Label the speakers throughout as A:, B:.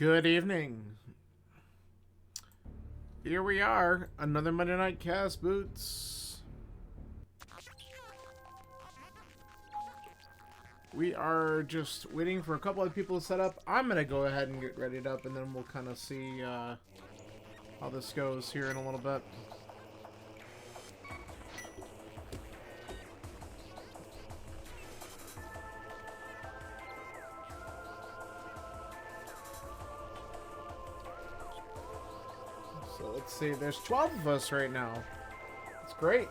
A: Good evening. Here we are, another Monday Night Cast, Boots. We are just waiting for a couple of people to set up. I'm going to go ahead and get readied up, and then we'll kind of see how this goes here in a little bit. So let's see, there's 12 of us right now. It's great.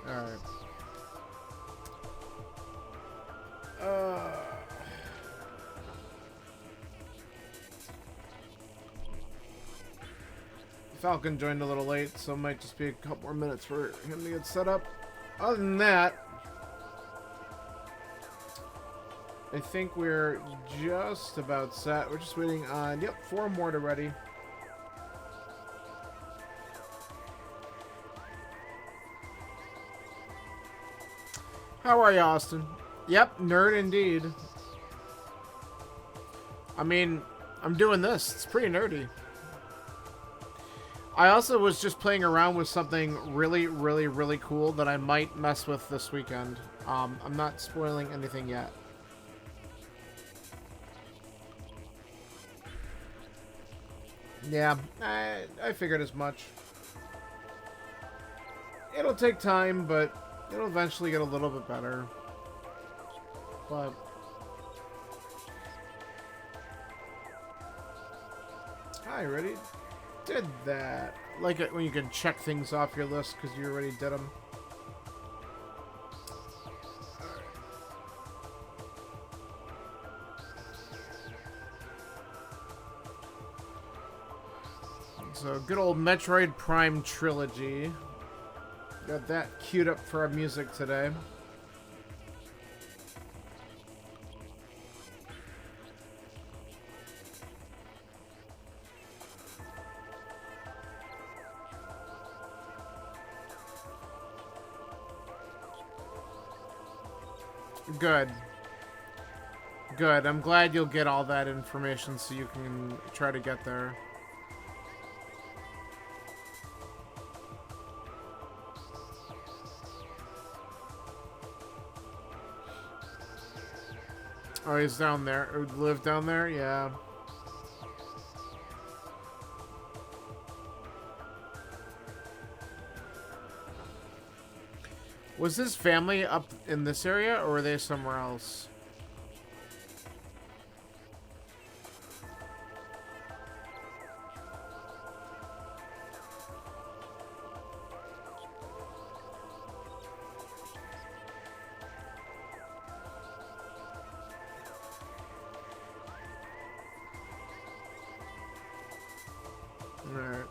A: Alright. Falcon joined a little late, so it might just be a couple more minutes for him to get set up. Other than that, I think we're just about set. We're just waiting on, yep, 4 more to ready. How are you, Austin? Yep, nerd indeed. I mean, I'm doing this. It's pretty nerdy. I also was just playing around with something really cool that I might mess with this weekend. I'm not spoiling anything yet. Yeah, I figured as much. It'll take time, but it'll eventually get a little bit better. But I already did that. Like it when you can check things off your list because you already did them. So, good old Metroid Prime Trilogy. Got that queued up for our music today. Good. Good. I'm glad you'll get all that information so you can try to get there. Oh, he's down there. Or live down there? Yeah. Was his family up in this area, or were they somewhere else? Alright.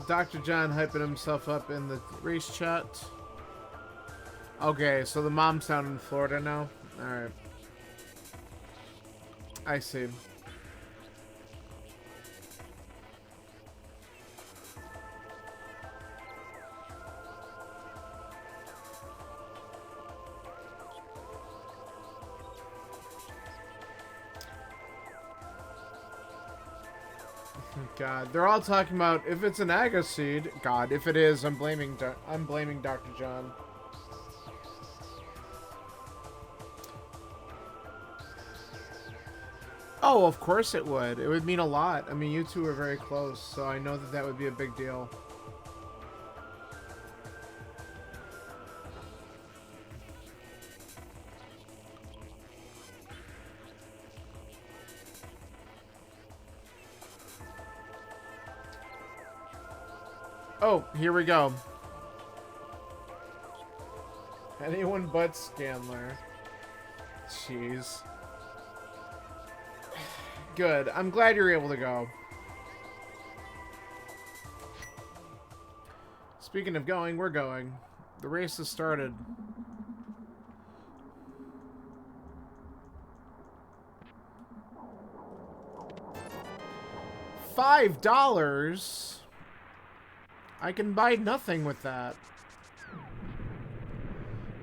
A: Dr. John hyping himself up in the race chat. Okay, so the mom's down in Florida now? Alright. I see. God, they're all talking about if it's an Aga seed. God, if it is, I'm blaming Dr. John. Oh, of course it would. It would mean a lot. I mean, you two are very close, so I know that that would be a big deal. Oh, here we go. Anyone but Scanler. Jeez. Good. I'm glad you're able to go. Speaking of going, we're going. The race has started. $5? I can buy nothing with that.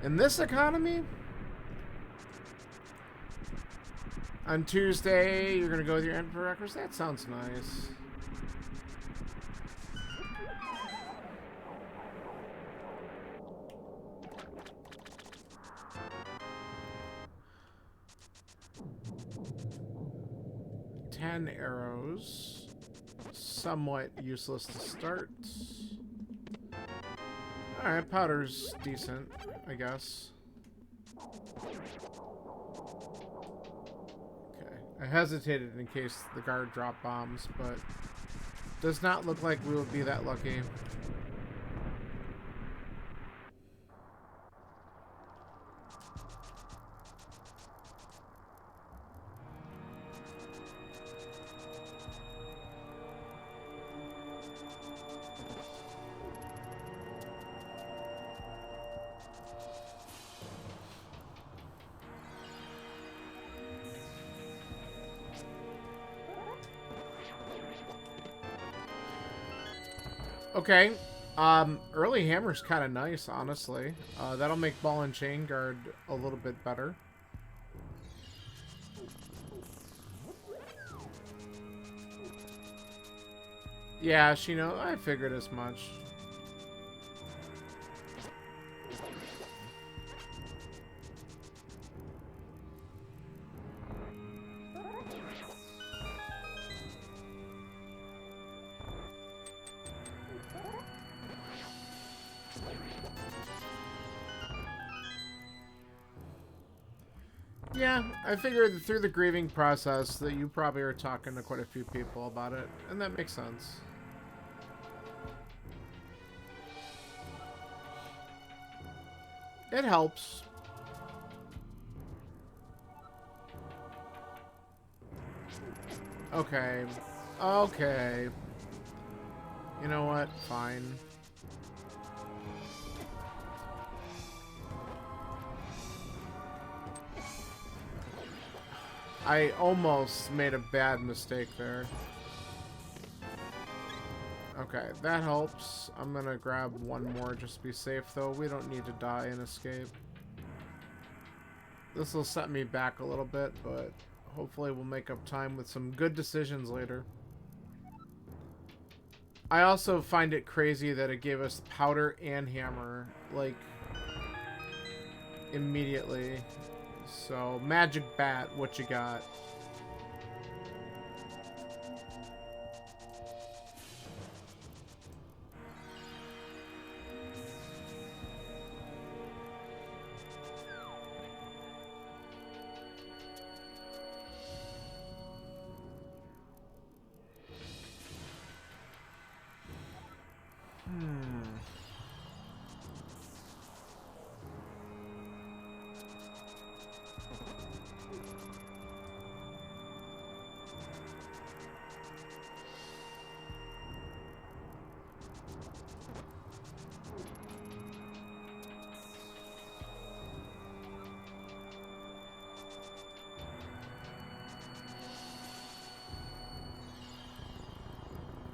A: In this economy? On Tuesday, you're gonna go with your Emperor Records? That sounds nice. Ten arrows. Somewhat useless to start. Alright, powder's decent, I guess. Okay. I hesitated in case the guard dropped bombs, but does not look like we will be that lucky. Okay, early hammer's kind of nice, honestly. That'll make ball and chain guard a little bit better. Yeah, Shino, I figured as much. Yeah, I figured through the grieving process that you probably are talking to quite a few people about it, and that makes sense. It helps. Okay. Okay. You know what? Fine. I almost made a bad mistake there. Okay, that helps. I'm gonna grab one more just to be safe, though. We don't need to die and escape. This will set me back a little bit, but hopefully we'll make up time with some good decisions later. I also find it crazy that it gave us powder and hammer, like, immediately. So, Magic Bat, what you got?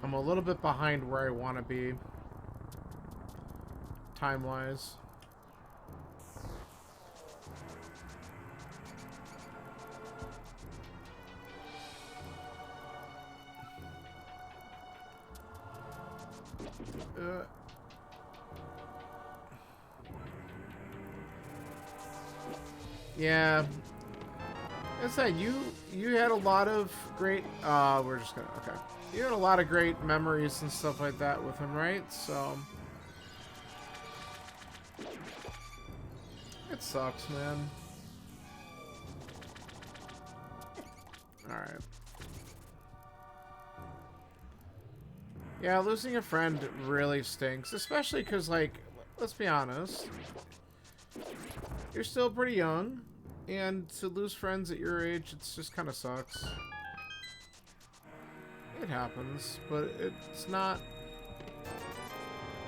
A: I'm a little bit behind where I want to be, time-wise. Yeah. I said, you had a lot of great, we're just gonna, okay. You had a lot of great memories and stuff like that with him, right? So, it sucks, man. Alright. Yeah, losing a friend really stinks, especially because, like, let's be honest, you're still pretty young, and to lose friends at your age, it's just kind of sucks. It happens, but it's not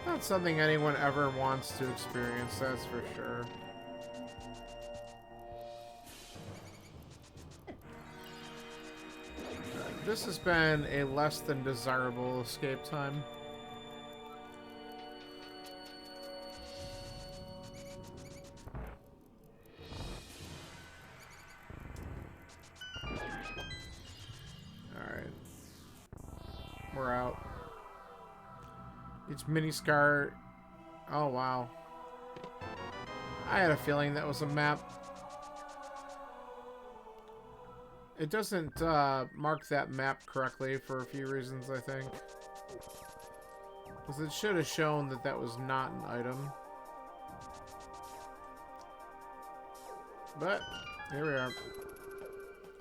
A: Not something anyone ever wants to experience, that's for sure. This has been a less than desirable escape time. Alright. We're out. It's mini scar. Oh, wow. I had a feeling that was a map. It doesn't mark that map correctly for a few reasons, I think. Because it should have shown that that was not an item. But, here we are.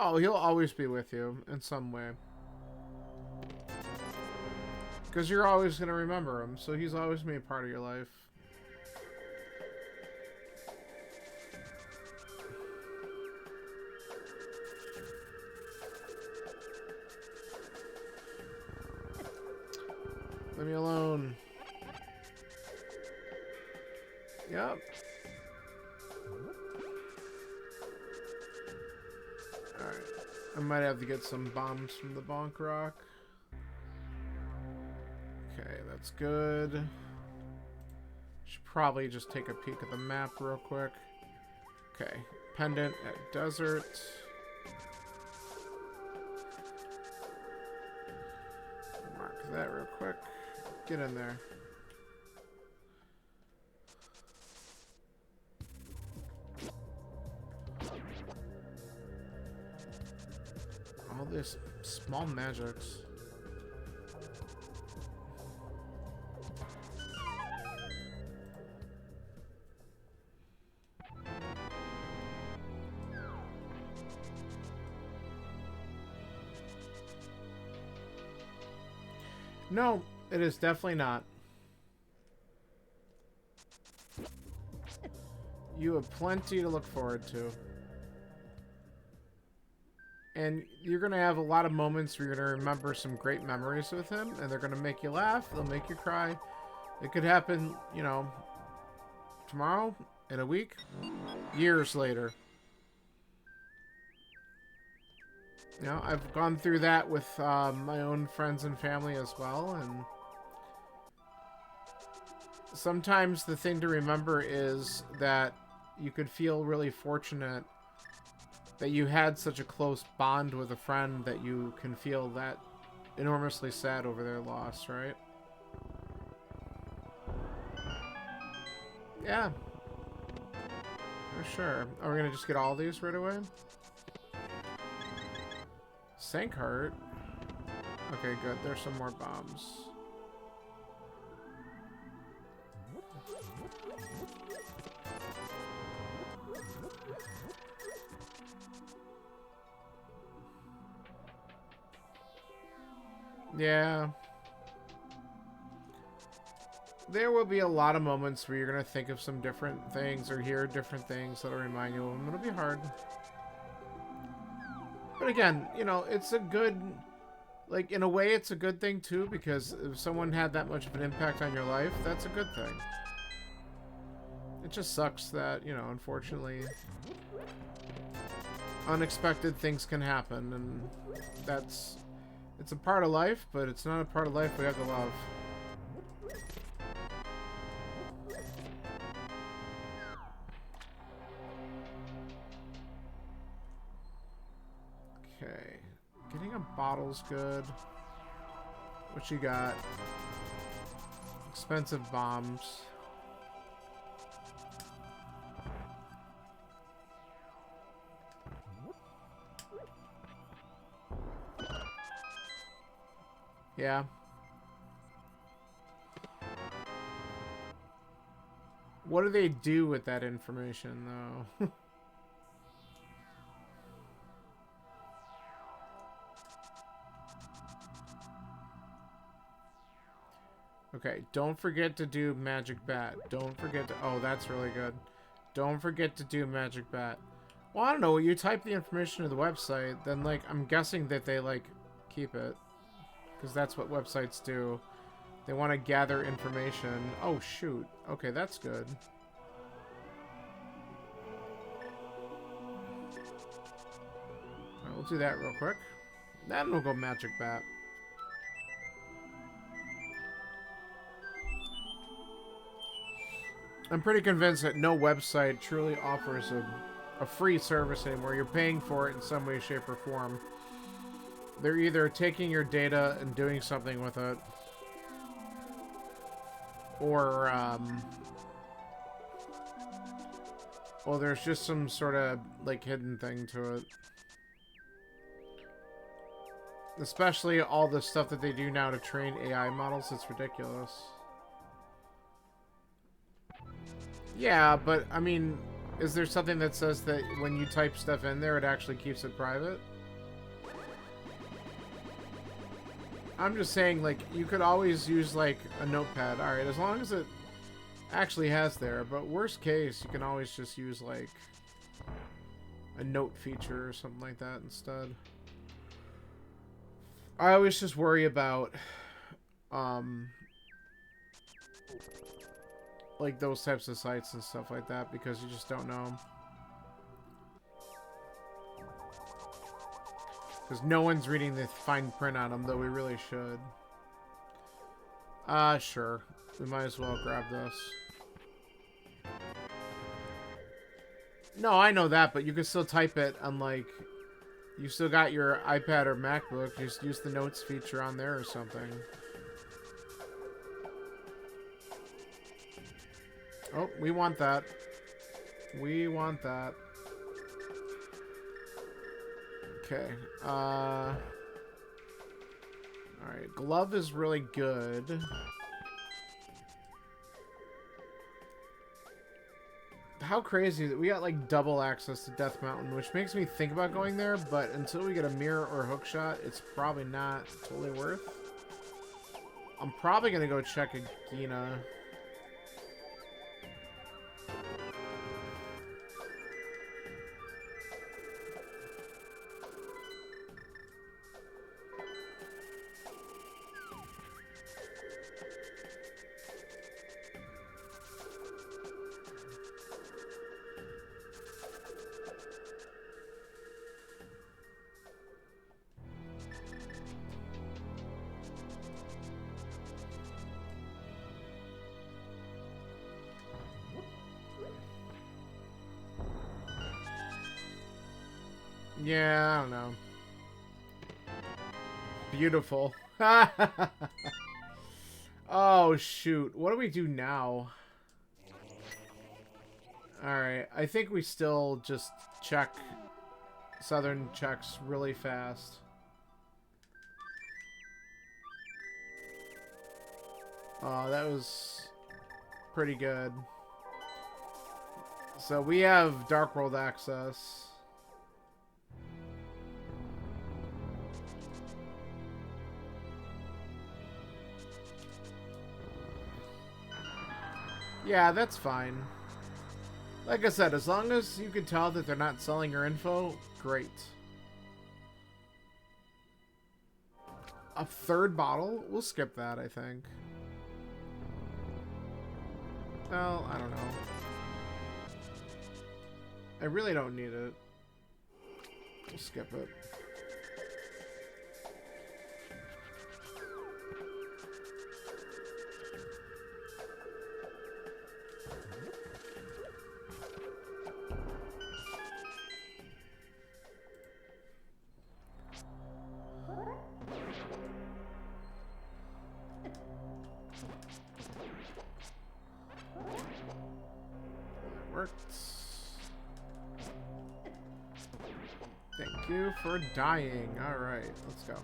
A: Oh, he'll always be with you in some way. Because you're always going to remember him, so he's always going to be a part of your life. Leave me alone. Yep. Alright. I might have to get some bombs from the bonk rock. Okay, that's good. Should probably just take a peek at the map real quick. Okay. Pendant at desert. Mark that real quick. Get in there. All this small magics. No, it is definitely not. You have plenty to look forward to. And you're going to have a lot of moments where you're going to remember some great memories with him, and they're going to make you laugh, they'll make you cry. It could happen, you know, tomorrow, in a week, years later. You know, I've gone through that with my own friends and family as well, and sometimes the thing to remember is that you could feel really fortunate that you had such a close bond with a friend that you can feel that enormously sad over their loss, right? Yeah. For sure. Are we gonna just get all these right away? Sank heart. Okay, good. There's some more bombs. Yeah. There will be a lot of moments where you're going to think of some different things or hear different things that'll remind you of them. It'll be hard. But again, you know, it's a good... Like, in a way, it's a good thing, too, because if someone had that much of an impact on your life, that's a good thing. It just sucks that, you know, unfortunately, unexpected things can happen, and that's... It's a part of life, but it's not a part of life we have to love. Okay. Getting a bottle's good. What you got? Expensive bombs. Yeah. What do they do with that information, though? Okay, don't forget to do Magic Bat. Don't forget to... Oh, that's really good. Don't forget to do Magic Bat. Well, I don't know. You type the information to the website, then, like, I'm guessing that they, like, keep it. Because that's what websites do. They want to gather information. Oh, shoot. Okay, that's good. Alright, we'll do that real quick. Then we'll go Magic Bat. I'm pretty convinced that no website truly offers a free service anymore. You're paying for it in some way, shape, or form. They're either taking your data and doing something with it, or, well, there's just some sort of, like, hidden thing to it. Especially all the stuff that they do now to train AI models, it's ridiculous. Yeah, but, I mean, is there something that says that when you type stuff in there, it actually keeps it private? I'm just saying, like, you could always use, like, a notepad. Alright, as long as it actually has there. But worst case, you can always just use, like, a note feature or something like that instead. I always just worry about, like, those types of sites and stuff like that, because you just don't know. Because no one's reading the fine print on them, though we really should. Sure. We might as well grab this. No, I know that, but you can still type it on, like... You still got your iPad or MacBook. Just use the notes feature on there or something. Oh, we want that. We want that. Okay. Alright, glove is really good. How crazy that we got like double access to Death Mountain, which makes me think about going there, but until we get a mirror or a hook shot, it's probably not totally worth. I'm probably gonna go check a Gina. Yeah, I don't know. Beautiful. Oh, shoot. What do we do now? Alright, I think we still just check Southern checks really fast. Oh, that was pretty good. So we have Dark World access. Yeah, that's fine. Like I said, as long as you can tell that they're not selling your info, great. A third bottle? We'll skip that, I think. Well, I don't know. I really don't need it. We'll skip it. Thank you for dying. Alright, let's go.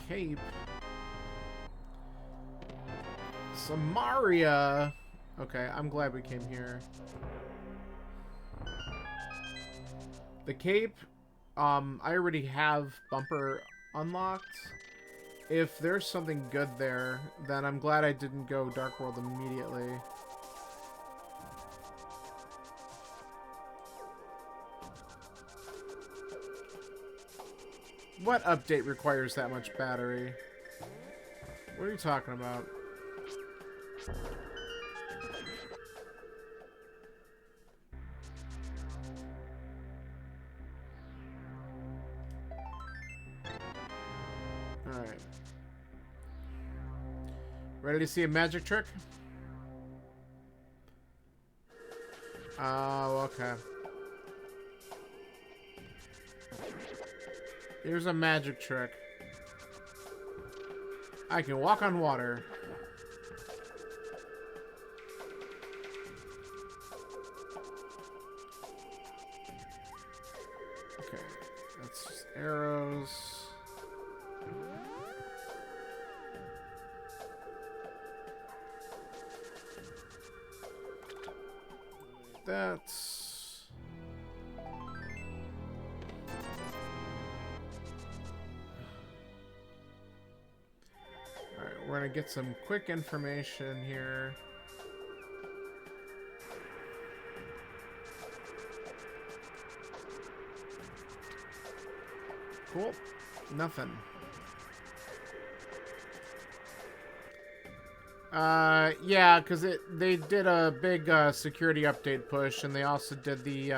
A: Cape. Samaria. Okay, I'm glad we came here. The Cape, I already have Bumper unlocked. If there's something good there, then I'm glad I didn't go Dark World immediately. What update requires that much battery? What are you talking about? Alright. Ready to see a magic trick? Oh, okay. Here's a magic trick. I can walk on water. Okay, that's just arrows. That's... Alright, we're gonna get some quick information here. Cool. Nothing. Yeah, because they did a big security update push, and they also did the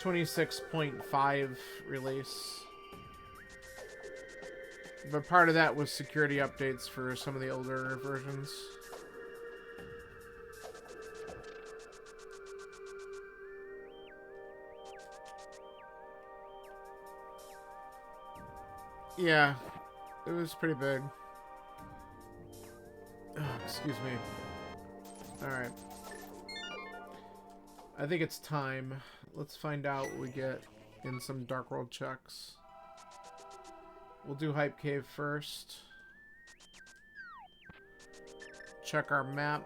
A: 26.5 release. But part of that was security updates for some of the older versions. Yeah, it was pretty big. Oh, excuse me. Alright. I think it's time. Let's find out what we get in some Dark World checks. We'll do Hype Cave first. Check our map.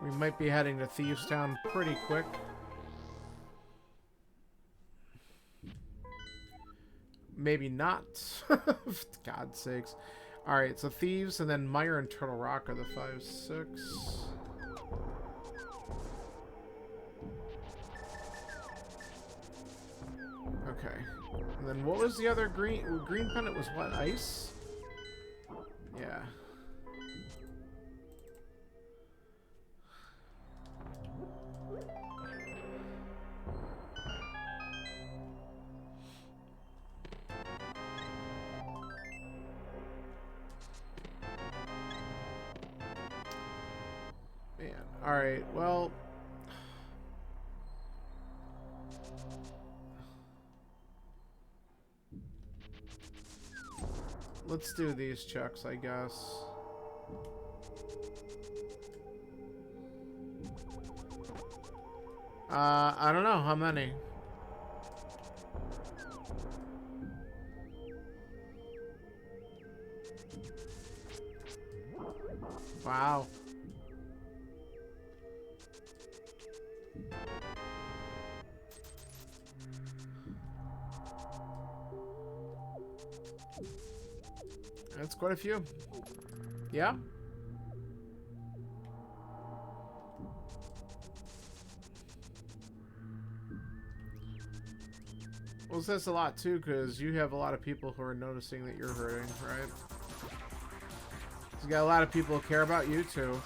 A: We might be heading to Thieves Town pretty quick. Maybe not. For God's sakes. Alright, so Thieves and then Mire and Turtle Rock are the 5-6. Okay. And then what was the other green? Green Pendant was what? Ice? Yeah. Man. Alright, well... Let's do these checks, I guess. I don't know. How many? Wow. That's quite a few. Yeah? Well, it says a lot, too, because you have a lot of people who are noticing that you're hurting, right? You got a lot of people who care about you, too.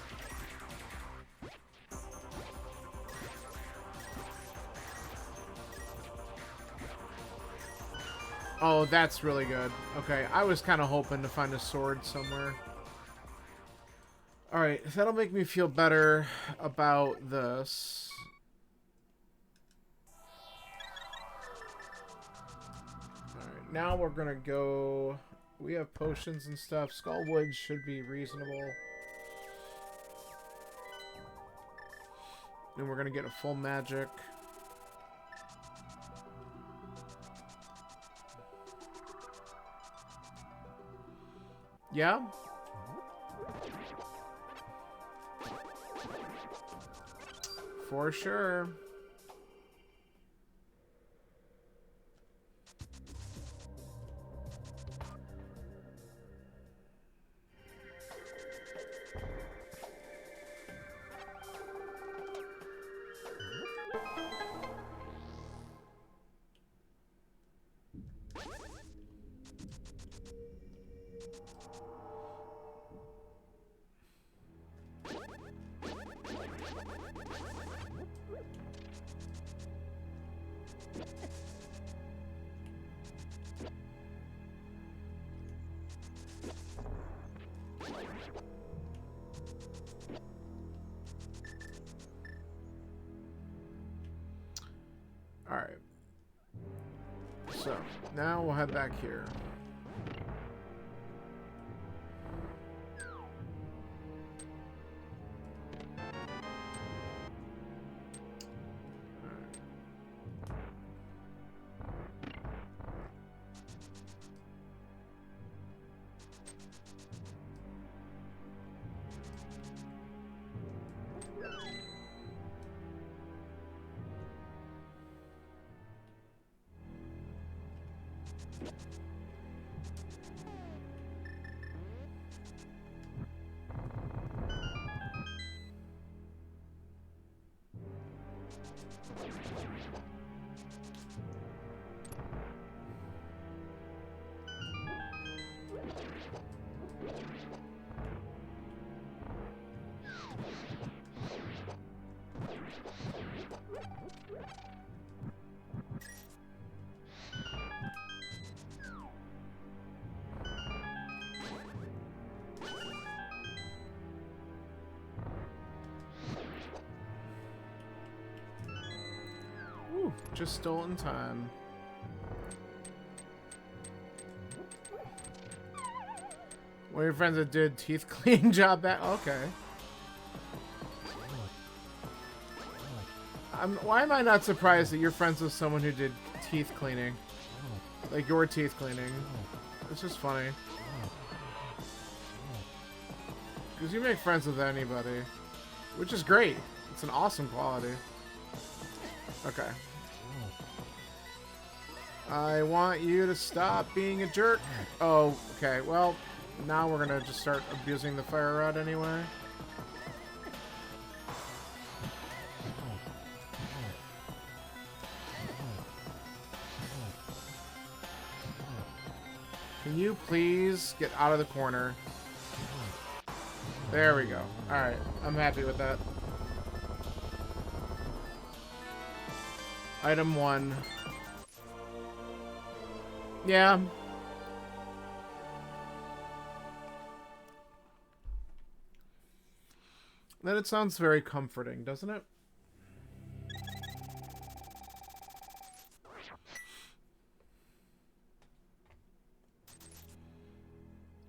A: Oh, that's really good. Okay, I was kind of hoping to find a sword somewhere. Alright, that'll make me feel better about this. Alright, now we're gonna go... We have potions and stuff. Skullwood should be reasonable. And we're gonna get a full magic. Yeah? For sure. Alright. So, now we'll head back here. Ooh, just stolen time. One of your friends that did teeth cleaning job back. Okay. Why am I not surprised that you're friends with someone who did teeth cleaning? Like your teeth cleaning. It's just funny. Because you make friends with anybody. Which is great. It's an awesome quality. Okay. I want you to stop being a jerk. Oh, okay. Well, now we're gonna just start abusing the fire rod anyway. Can you please get out of the corner? There we go. Alright, I'm happy with that. Item 1. Yeah. Then it sounds very comforting, doesn't it?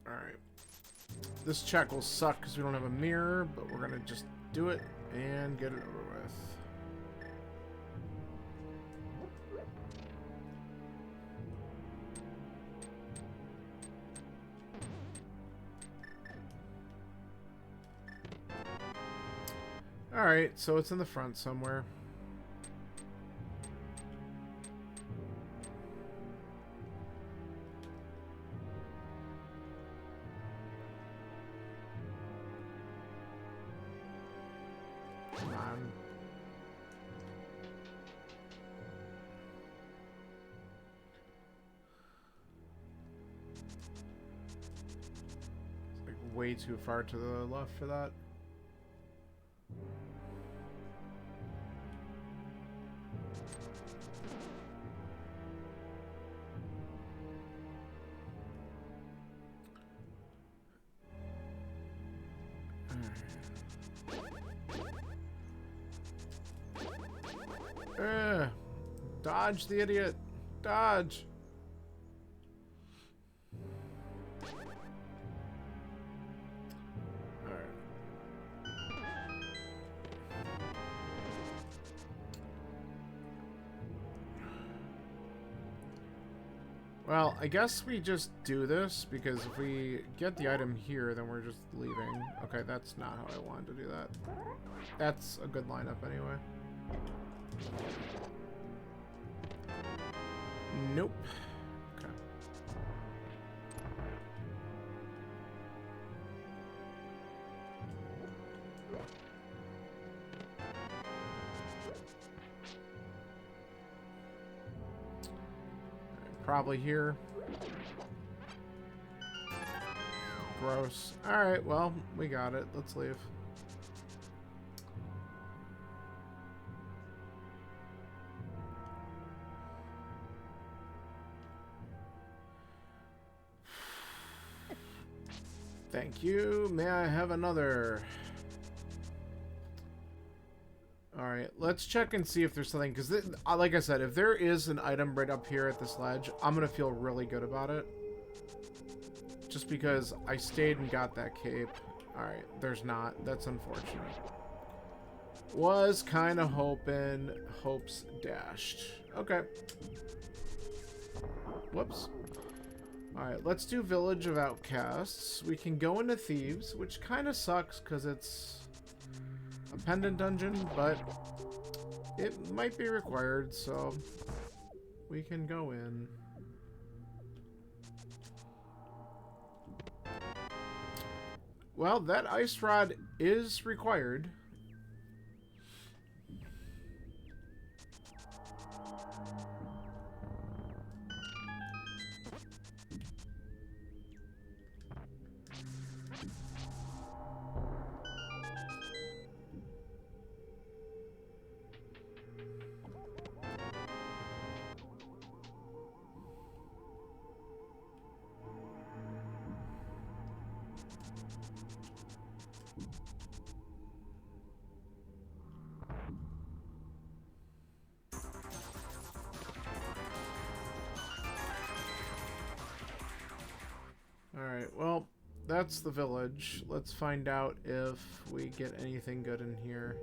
A: Alright. This check will suck because we don't have a mirror, but we're gonna just do it and get it over with. Alright, so it's in the front somewhere. Come on. It's like way too far to the left for that. Dodge the idiot. Dodge. Alright. Well, I guess we just do this, because if we get the item here, then we're just leaving. Okay, that's not how I wanted to do that. That's a good lineup anyway. Nope. Okay. Probably here. Gross. Alright, well, we got it. Let's leave. Thank you. May I have another? Alright. Alright, let's check and see if there's something, because like I said, if there is an item right up here at this ledge, I'm going to feel really good about it. Just because I stayed and got that cape. Alright, there's not. That's unfortunate. Was kind of hoping. Hopes dashed. Okay. Whoops. Alright, let's do Village of Outcasts. We can go into Thieves, which kind of sucks because it's a pendant dungeon, but it might be required, so we can go in. Well, that ice rod is required. Alright, well, that's the village. Let's find out if we get anything good in here.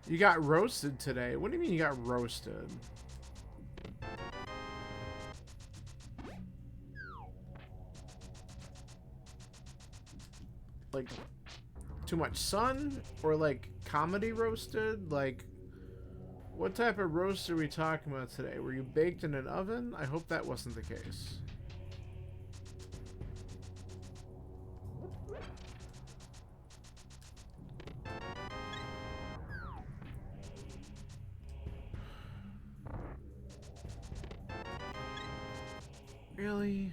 A: You got roasted today? What do you mean you got roasted? Like, too much sun? Or, like, comedy roasted? Like, what type of roast are we talking about today? Were you baked in an oven? I hope that wasn't the case. Really?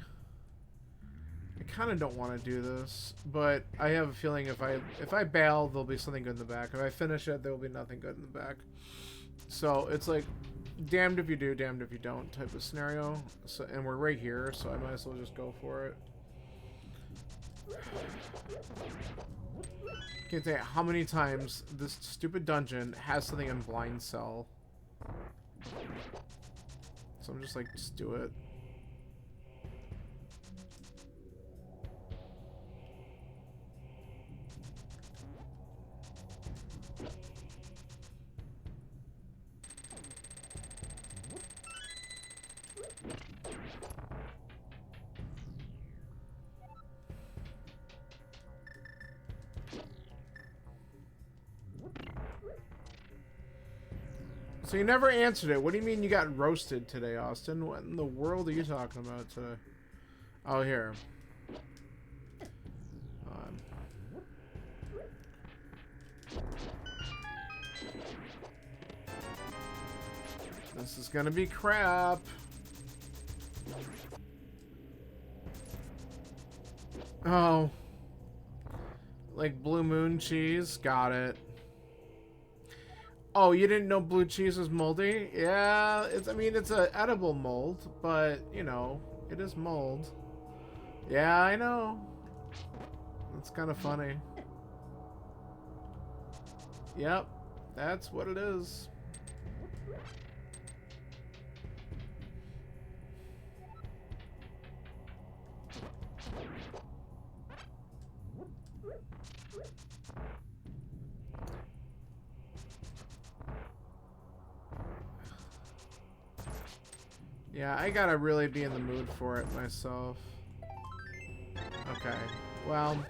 A: I kind of don't want to do this, but I have a feeling if I bail, there'll be something good in the back. If I finish it, there will be nothing good in the back. So it's like, damned if you do, damned if you don't type of scenario. So, and we're right here, so I might as well just go for it. Can't tell you how many times this stupid dungeon has something in blind cell. So I'm just like, just do it. So you never answered it. What do you mean you got roasted today, Austin? What in the world are you talking about today? Oh, here. This is gonna be crap. Oh. Like Blue Moon cheese? Got it. Oh, you didn't know blue cheese was moldy? Yeah, I mean, it's an edible mold, but, you know, it is mold. Yeah, I know. It's kind of funny. Yep, that's what it is. Yeah, I gotta really be in the mood for it myself. Okay, well.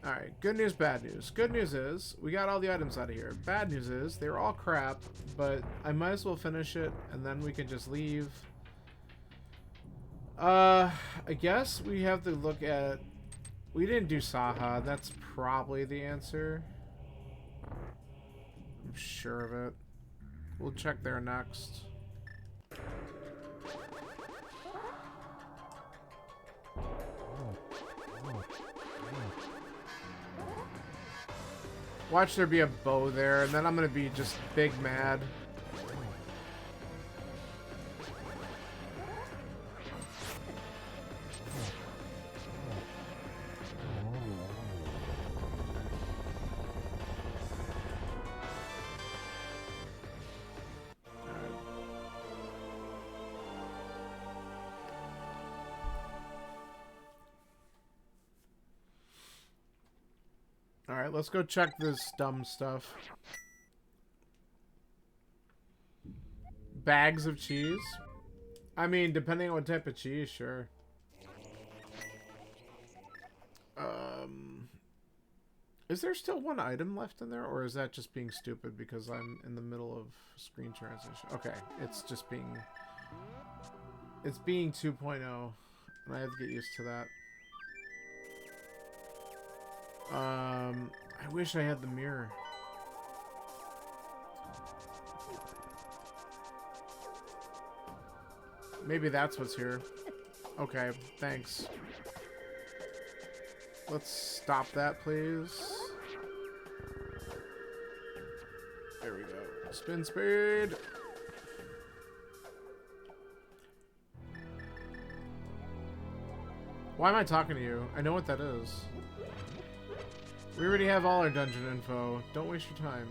A: Alright, good news, bad news. Good news is, we got all the items out of here. Bad news is, they were all crap, but I might as well finish it, and then we can just leave. I guess we have to look at... We didn't do Saha, that's probably the answer. I'm sure of it. We'll check there next. Watch there be a bow there, and then I'm gonna be just big mad. Alright, let's go check this dumb stuff. Bags of cheese? I mean, depending on what type of cheese, sure. Is there still one item left in there, or is that just being stupid because I'm in the middle of screen transition? Okay, it's just being... It's being 2.0, and I have to get used to that. I wish I had the mirror. Maybe that's what's here. Okay, thanks. Let's stop that, please. There we go. Spin speed. Why am I talking to you? I know what that is. We already have all our dungeon info. Don't waste your time.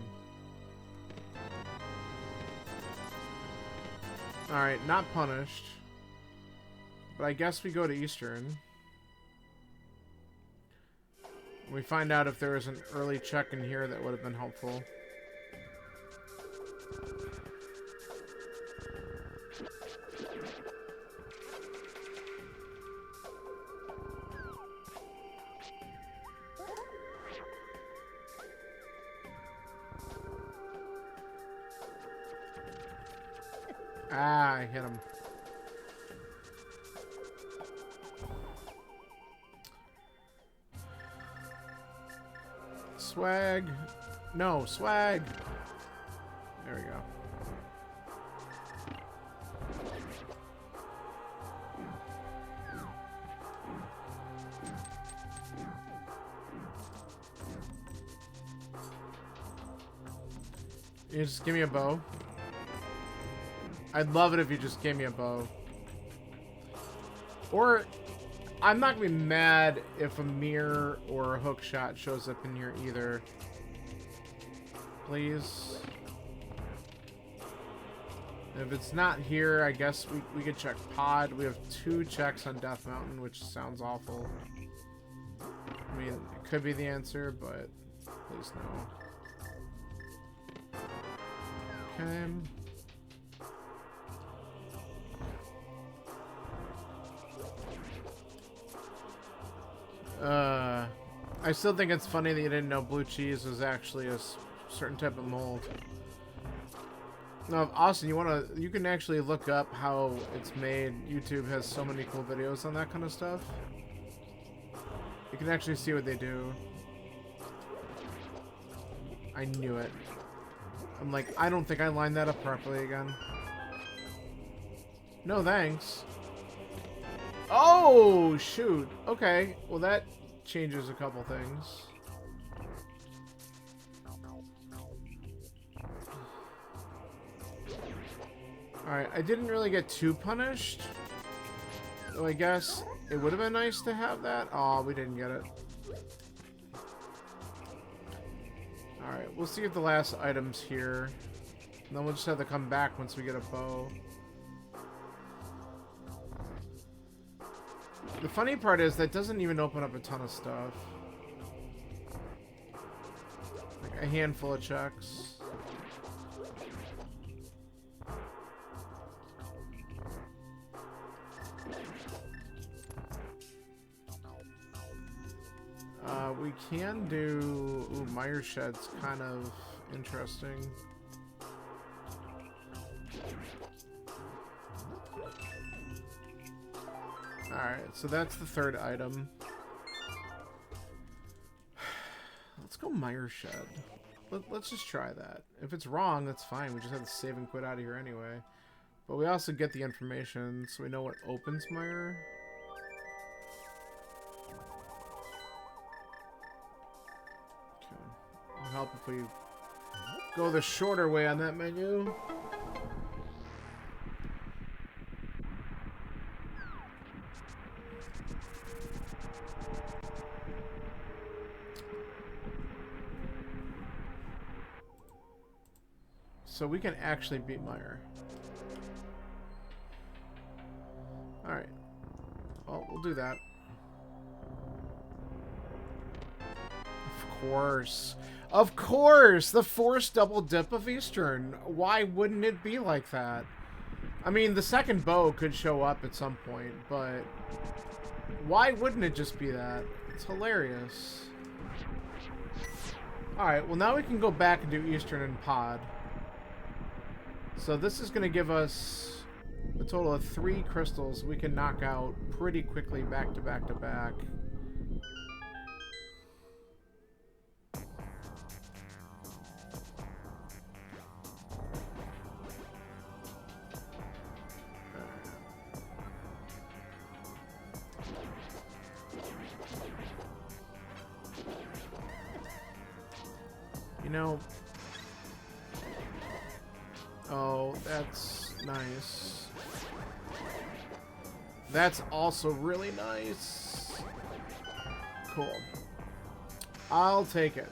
A: Alright, not punished. But I guess we go to Eastern. We find out if there is an early check in here that would have been helpful. Ah, I hit him. Swag. No, swag. There we go. You just give me a bow. I'd love it if you just gave me a bow. Or, I'm not gonna be mad if a mirror or a hook shot shows up in here either. Please. If it's not here, I guess we could check Pod. We have 2 checks on Death Mountain, which sounds awful. I mean, it could be the answer, but please no. Okay. I still think it's funny that you didn't know blue cheese was actually a certain type of mold. No, Austin, you can actually look up how it's made. YouTube has so many cool videos on that kind of stuff. You can actually see what they do. I knew it. I'm like, I don't think I lined that up properly again. No thanks. Oh, shoot. Okay. Well, that changes a couple things. Alright, I didn't really get too punished. So I guess it would have been nice to have that. Oh, we didn't get it. Alright, we'll see if the last item's here. And then we'll just have to come back once we get a bow. The funny part is that doesn't even open up a ton of stuff. Like a handful of checks. We can do... Ooh, Mire Shed's kind of interesting. Alright, so that's the 3rd item. Let's go Mire Shed. Let's just try that. If it's wrong, that's fine. We just have to save and quit out of here anyway. But we also get the information, so we know what opens Mire. help if we go the shorter way on that menu. So we can actually beat Meyer. Alright. Well, we'll do that. Of course. Of course! The forced double dip of Eastern. Why wouldn't it be like that? I mean, the second bow could show up at some point, but why wouldn't it just be that? It's hilarious. Alright, well now we can go back and do Eastern and Pod. So this is going to give us a total of 3 crystals we can knock out pretty quickly back to back to back. You know... Oh, that's nice. That's also really nice. Cool. I'll take it.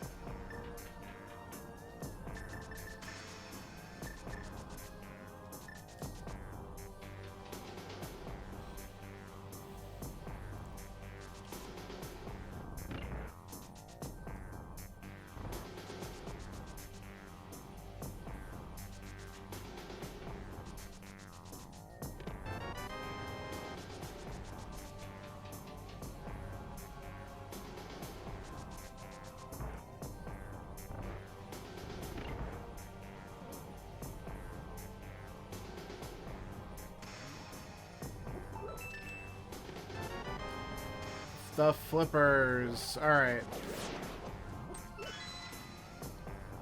A: The flippers. Alright.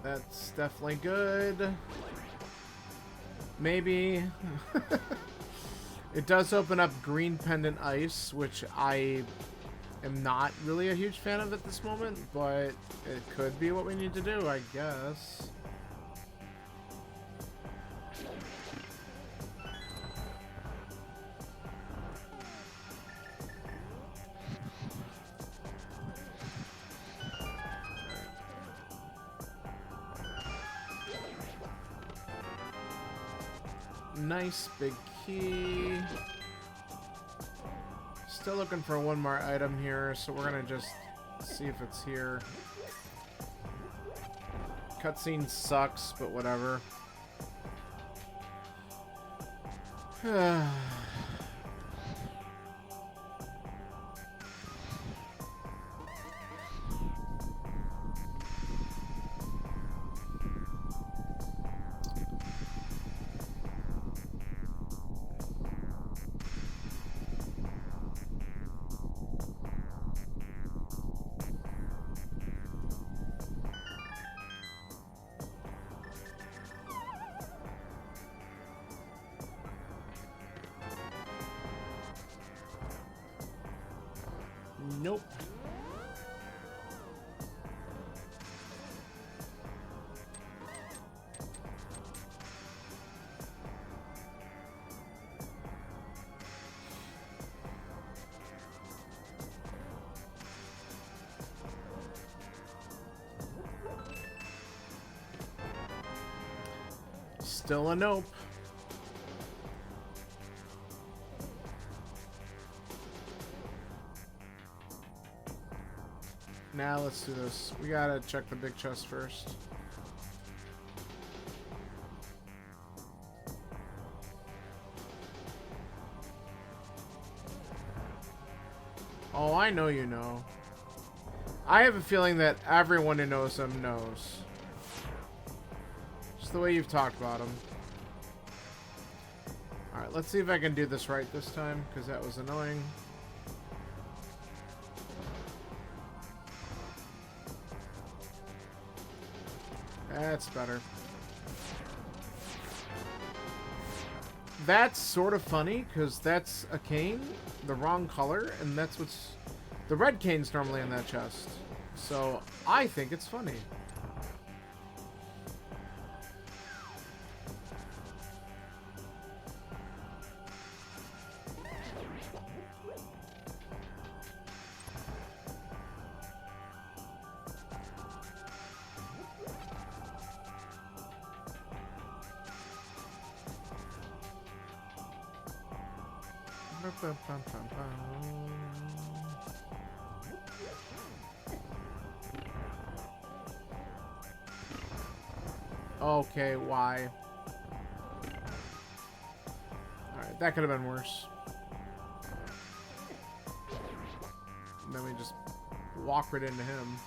A: That's definitely good. Maybe. It does open up green pendant ice, which I am not really a huge fan of at this moment, but it could be what we need to do, I guess. Nice big key. Still looking for one more item here, so we're gonna just see if it's here. Cutscene sucks, but whatever. Nope. Still a nope. Now let's do this. We gotta check the big chest first. Oh, I know you know. I have a feeling that everyone who knows him knows. Just the way you've talked about him. Alright, let's see if I can do this right this time, because that was annoying. That's better. That's sort of funny, because that's a cane, the wrong color, and that's what's... The red cane's normally in that chest. So, I think it's funny. Okay, why? Alright, that could have been worse. And then we just walk right into him.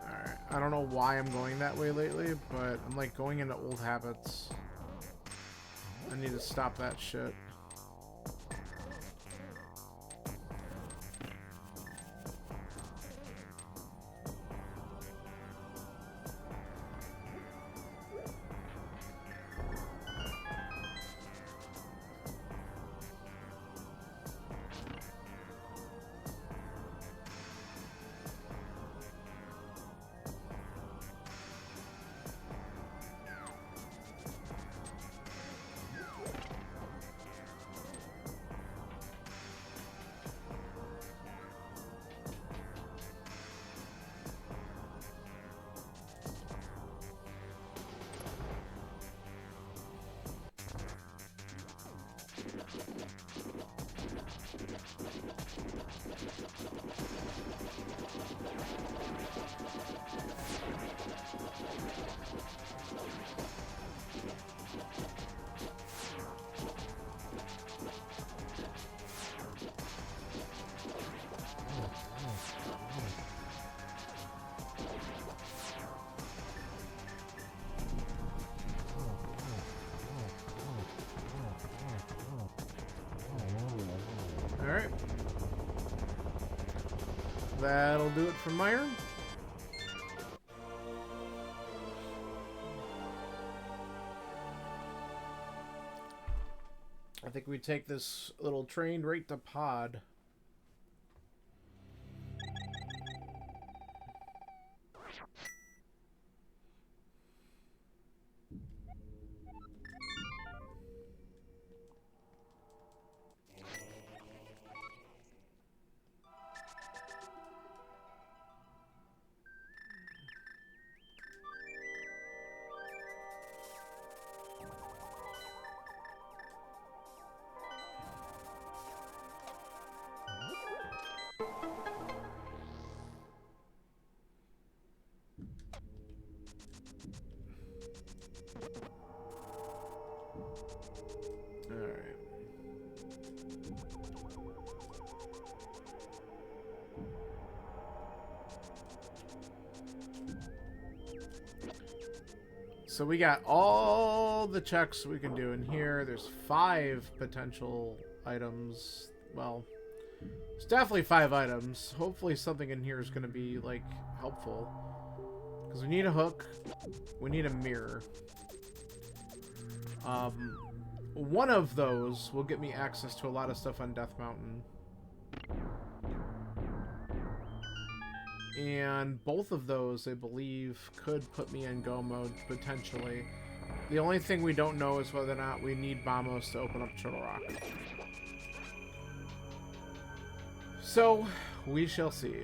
A: Alright, I don't know why I'm going that way lately, but I'm like going into old habits. I need to stop that shit. Alright. That'll do it for Meyer. I think we take this little train right to Pod. Alright. So we got all the checks we can do in here. There's 5 potential items. Well, it's definitely 5 items. Hopefully something in here is going to be, like, helpful. Because we need a hook. We need a mirror. One of those will get me access to a lot of stuff on Death Mountain. And both of those, I believe, could put me in go mode, potentially. The only thing we don't know is whether or not we need Bamos to open up Turtle Rock. So, we shall see.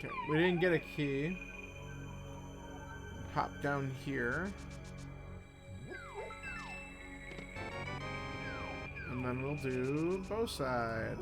A: Okay, we didn't get a key. Pop down here. And then we'll do bow side.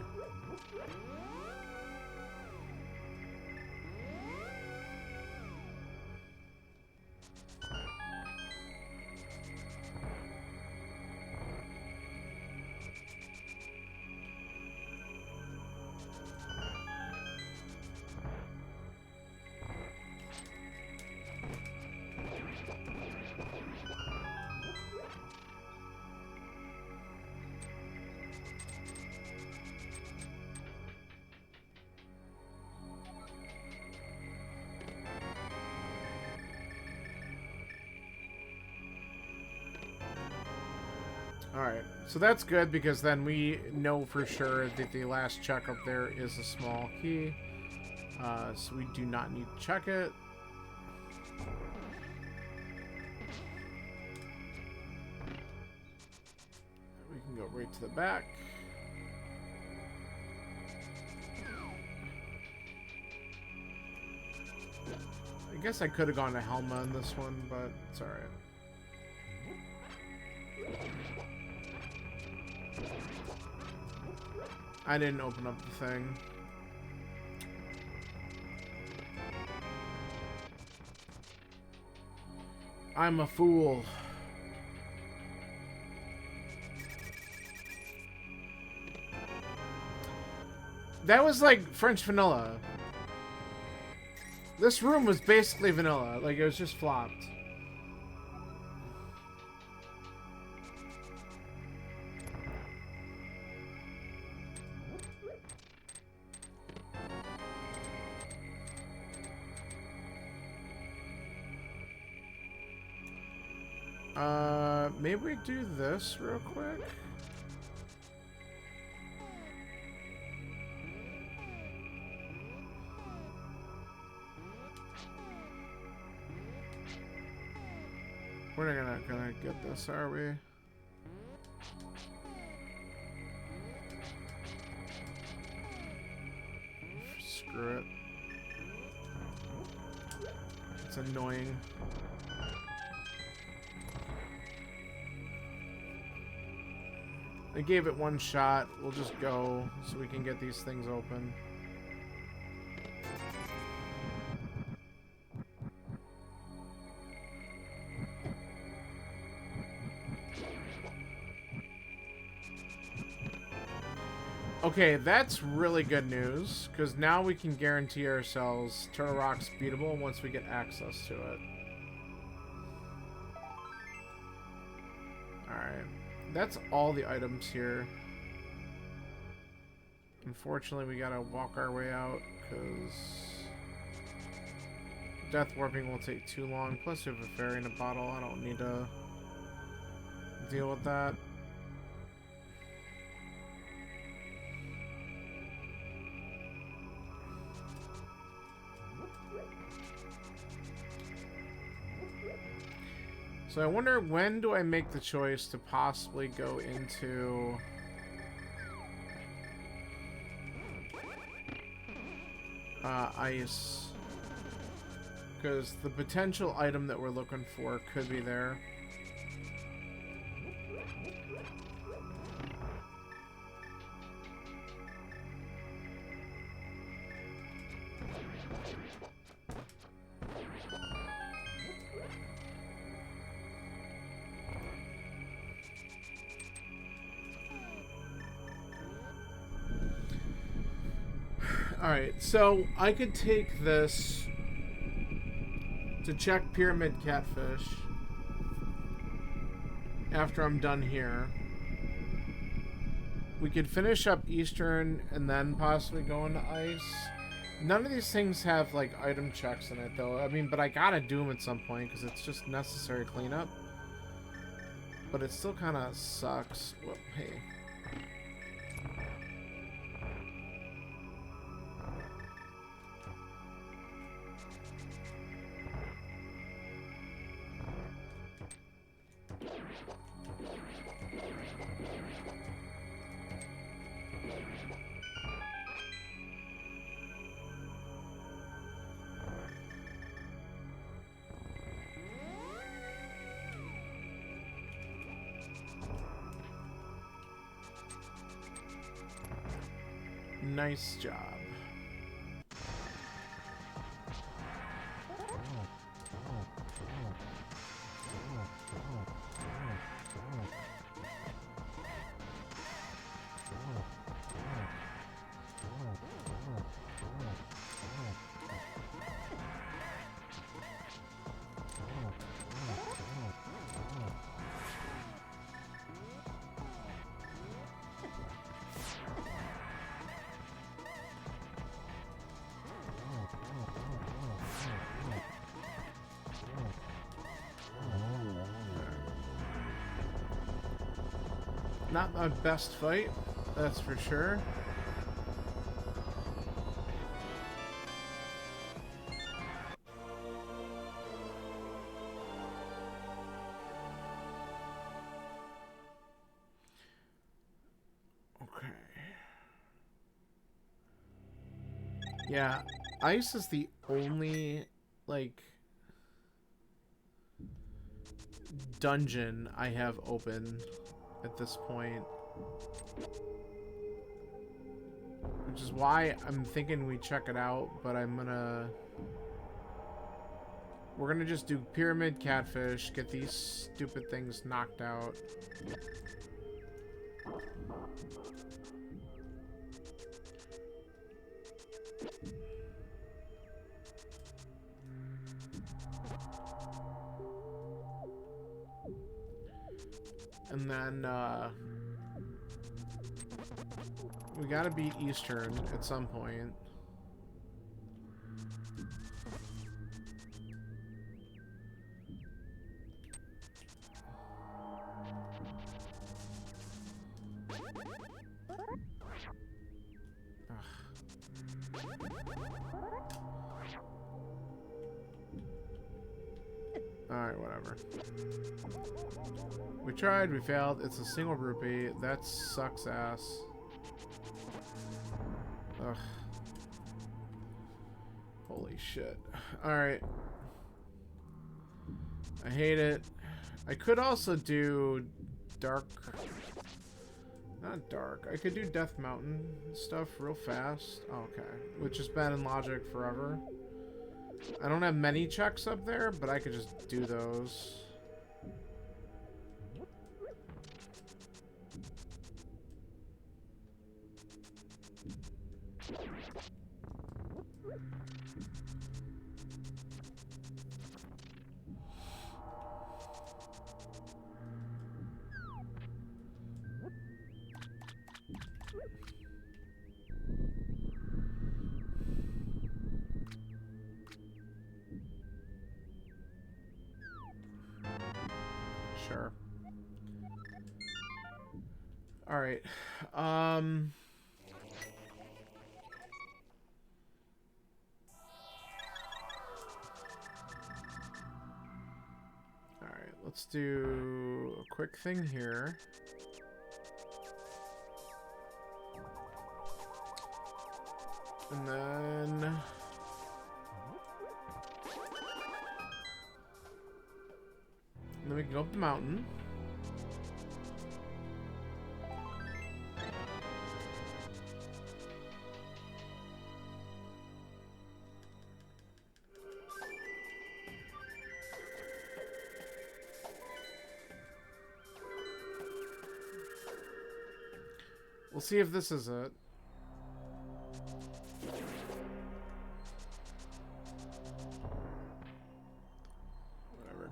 A: Alright, so that's good because then we know for sure that the last check up there is a small key. So we do not need to check it. We can go right to the back. I guess I could have gone to Helma on this one, but it's alright. I didn't open up the thing. I'm a fool. That was like French vanilla. This room was basically vanilla. Like, it was just flopped. Maybe we do this real quick. We're not gonna get this, are we? Screw it. It's annoying. I gave it one shot. We'll just go so we can get these things open. Okay, that's really good news, because now we can guarantee ourselves Turtle Rock's beatable once we get access to it. Alright. That's all the items here. Unfortunately, we gotta walk our way out, because death warping will take too long. Plus, we have a fairy in a bottle. I don't need to deal with that. So I wonder, when do I make the choice to possibly go into ice? Because the potential item that we're looking for could be there. Alright, so I could take this to check Pyramid Catfish after I'm done here. We could finish up Eastern and then possibly go into Ice. None of these things have, like, item checks in it, though. I mean, but I gotta do them at some point because it's just necessary cleanup. But it still kind of sucks. Well, hey. Nice job. Not my best fight, that's for sure. Okay. Yeah, ice is the only, like, dungeon I have open at this point. Which is why I'm thinking we check it out, but we're gonna just do Pyramid Catfish, get these stupid things knocked out. And then, we gotta beat Eastern at some point. Alright, whatever. We tried, we failed. It's a single rupee. That sucks ass. Ugh. Holy shit. Alright. I hate it. I could also do dark... Not dark. I could do Death Mountain stuff real fast. Oh, okay. Which has been in Logic forever. I don't have many checks up there, but I could just do those. Sure. Alright. Alright, let's do a quick thing here. And then... then we can go up the mountain. We'll see if this is it. Whatever.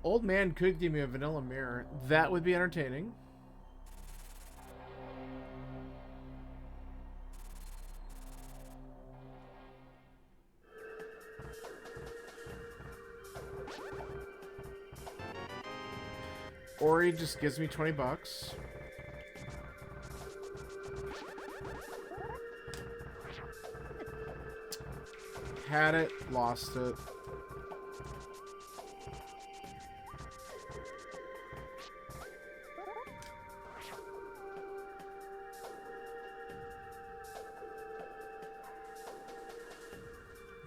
A: Old man could give me a vanilla mirror. That would be entertaining. Or he just gives me 20 bucks. Had it, lost it.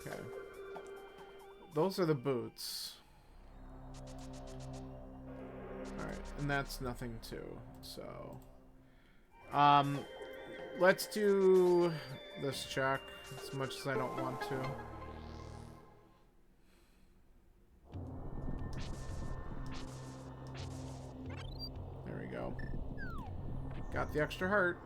A: Okay. Those are the boots. And that's nothing too, so... let's do this check, as much as I don't want to. There we go. Got the extra heart.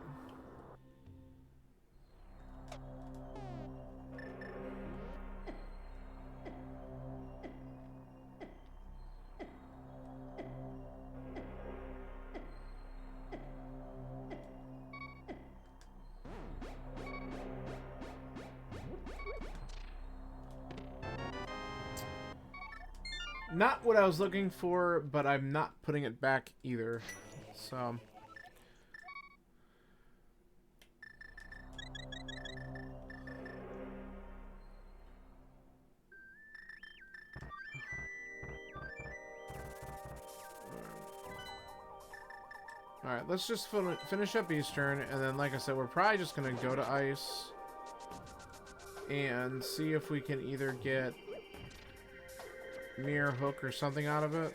A: Not what I was looking for, but I'm not putting it back either. So... Alright, let's just finish up Eastern, and then, like I said, we're probably just going to go to Ice and see if we can either get Mirror Hook or something out of it.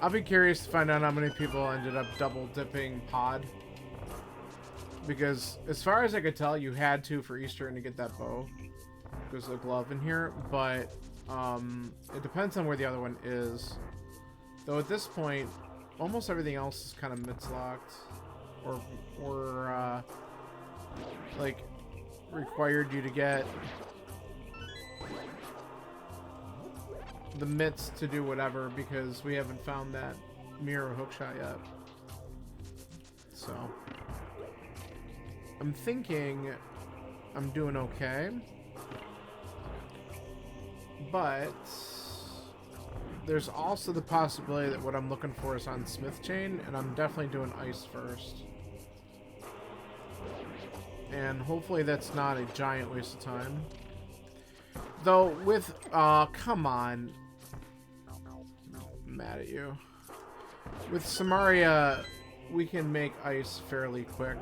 A: I'll be curious to find out how many people ended up double dipping Pod. Because as far as I could tell, you had to for Eastern to get that bow. There's a glove in here, but it depends on where the other one is. Though at this point, almost everything else is kind of mitts-locked. Or like, required you to get the mitts to do whatever, because we haven't found that mirror hookshot yet. So I'm thinking I'm doing okay, but there's also the possibility that what I'm looking for is on Smith Chain, and I'm definitely doing Ice first. And hopefully that's not a giant waste of time. Though with come on. I'm mad at you. With Samaria, we can make Ice fairly quick.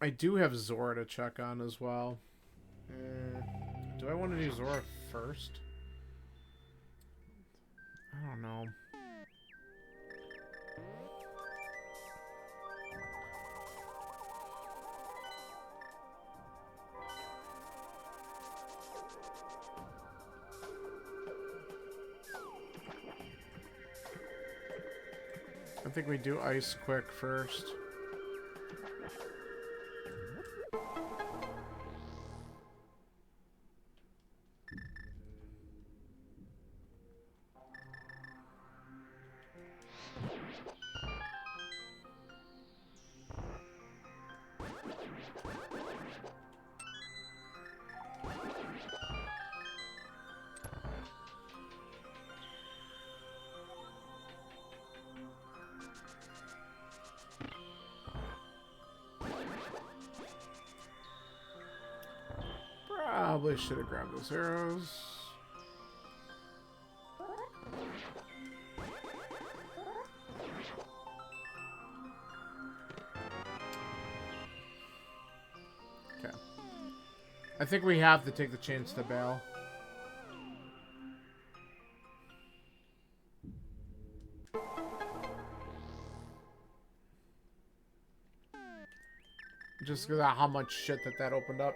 A: I do have Zora to check on as well. Do I want to do Zora first? I don't know. I think we do Ice quick first. Probably should have grabbed those arrows. Okay. I think we have to take the chance to bail. Just because of how much shit that opened up.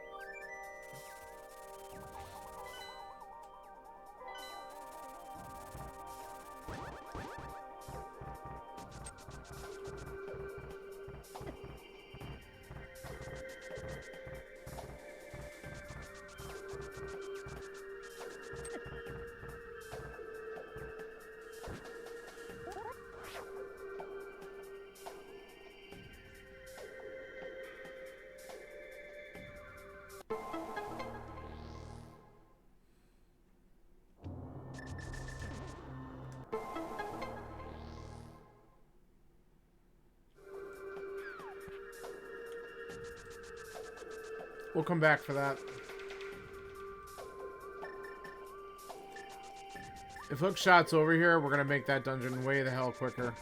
A: We'll come back for that. If Hookshot's over here, we're gonna make that dungeon way the hell quicker.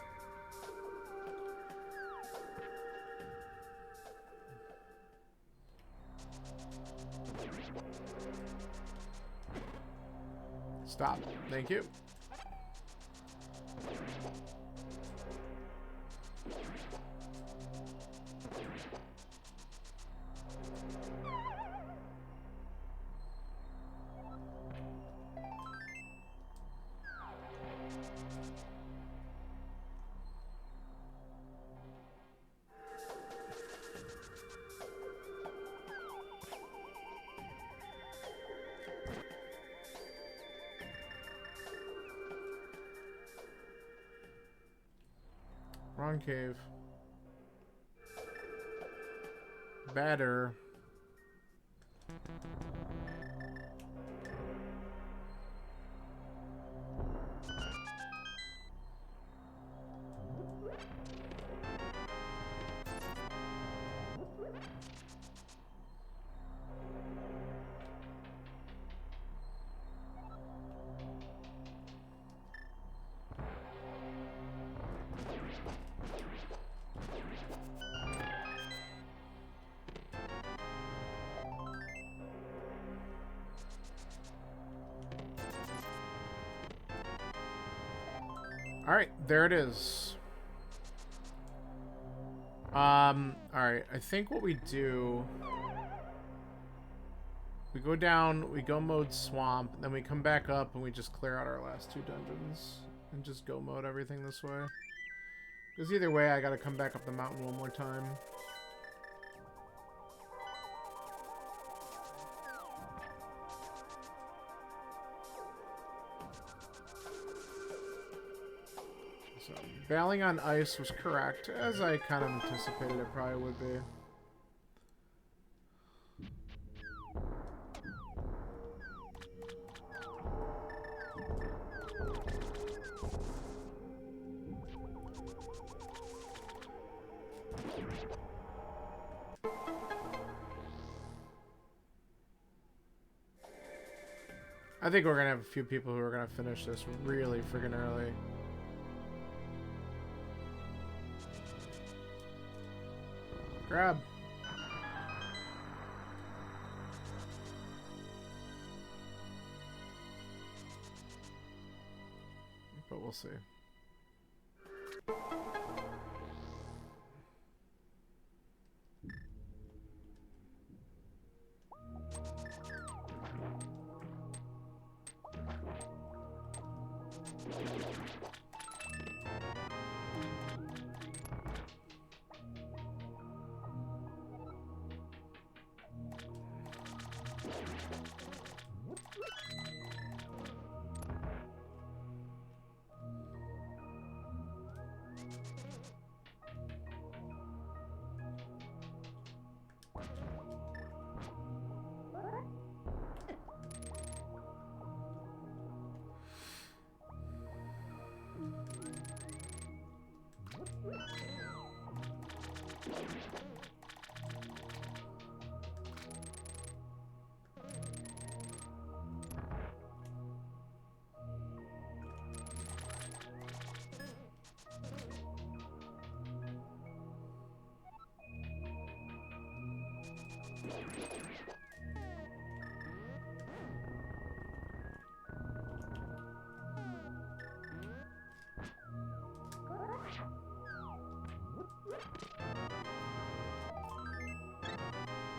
A: Stop. Thank you. Wrong cave. Better. Alright, there it is. Alright, I think what we do... We go down, we go mode swamp, then we come back up and we just clear out our last two dungeons. And just go mode everything this way. Because either way, I gotta come back up the mountain one more time. So, bailing on ice was correct, as I kind of anticipated it probably would be. I think we're gonna have a few people who are gonna finish this really friggin' early. Grab. But we'll see.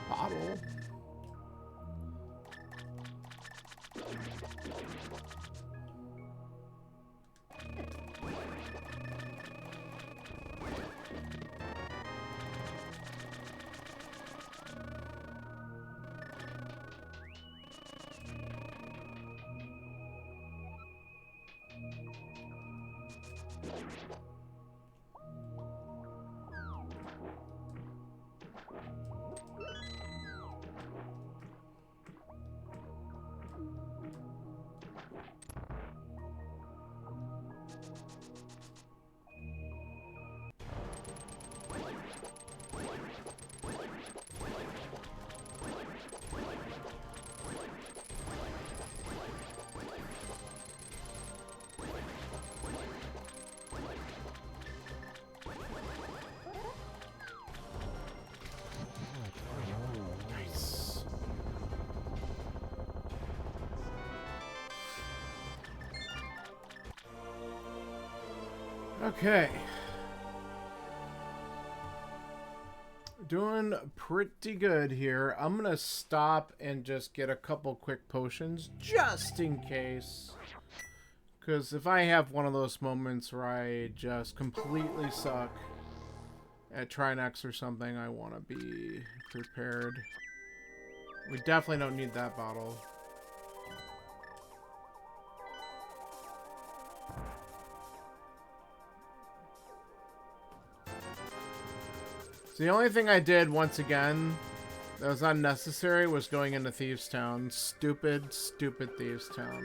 A: Bottle. Okay. Doing pretty good here. I'm gonna stop and just get a couple quick potions just in case. Because if I have one of those moments where I just completely suck at Trinex or something, I want to be prepared. We definitely don't need that bottle. So the only thing I did, once again, that was unnecessary was going into Thieves Town. Stupid, stupid Thieves Town.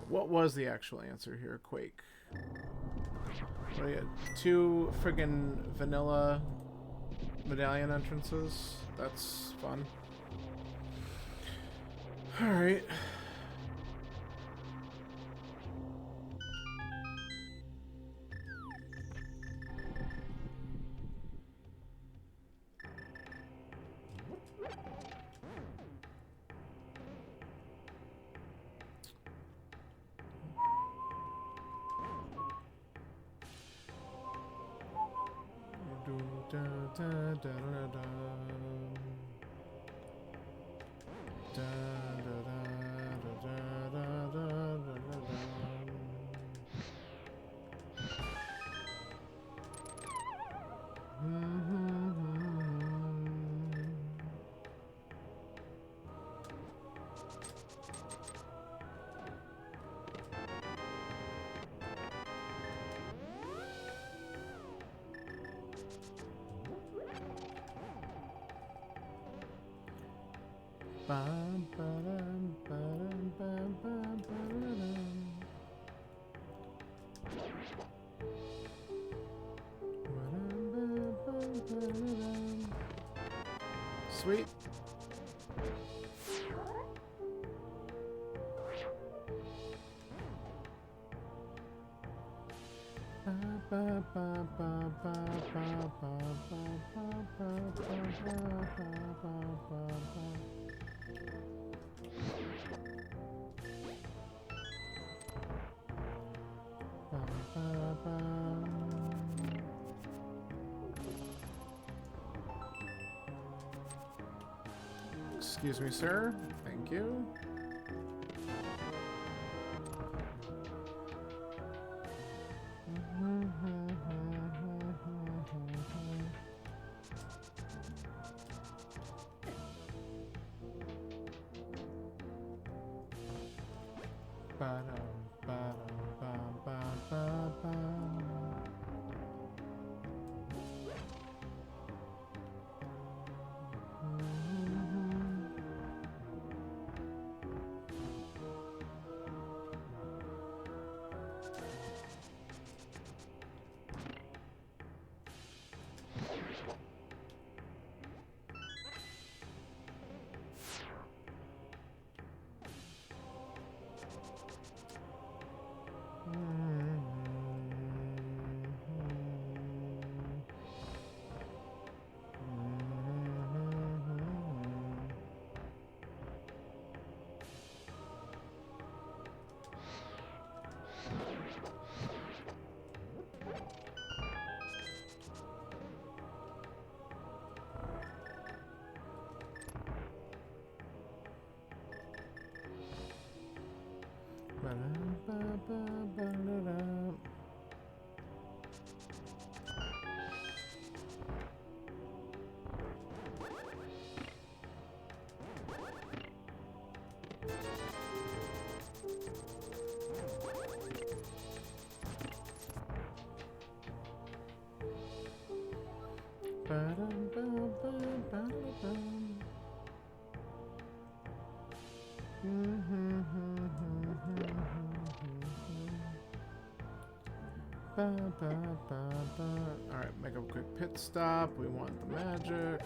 A: What was the actual answer here? Quake. What do you get? 2 friggin' vanilla medallion entrances. That's fun. Alright. Sweet. Excuse me, sir. Thank you. Alright, make a quick pit stop. We want the magic.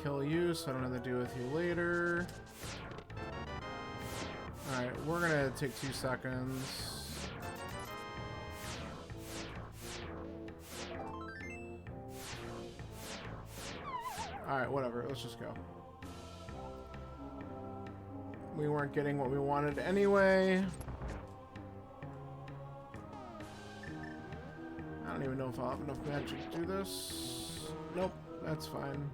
A: Kill you so I don't have to deal with you later. Alright, we're gonna take 2 seconds. Alright, whatever. Let's just go. We weren't getting what we wanted anyway. I don't even know if I'll have enough magic to do this. Nope, that's fine.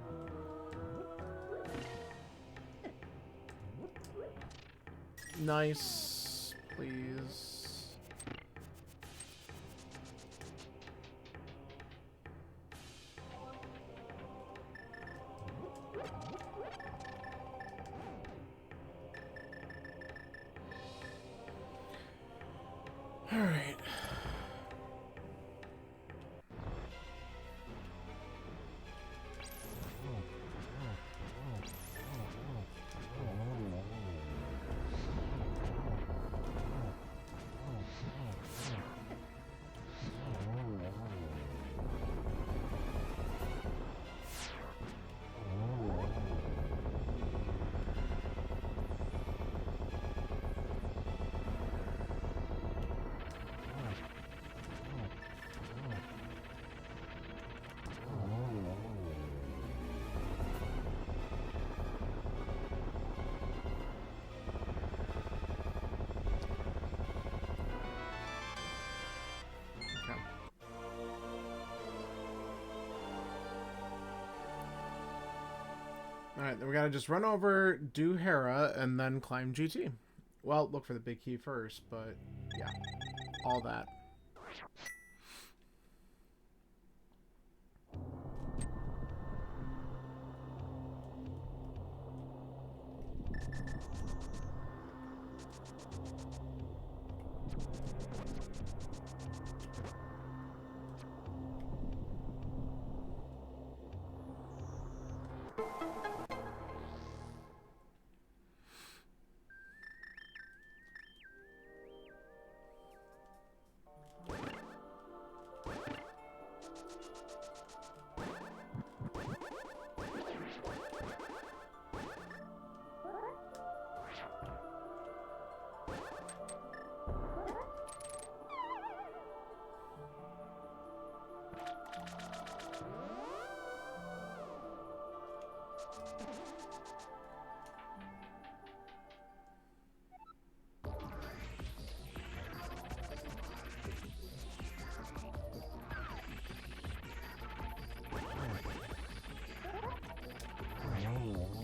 A: Nice, please. All right. Alright, then we gotta just run over, do Hera, and then climb GT. Well, look for the big key first, but yeah, all that.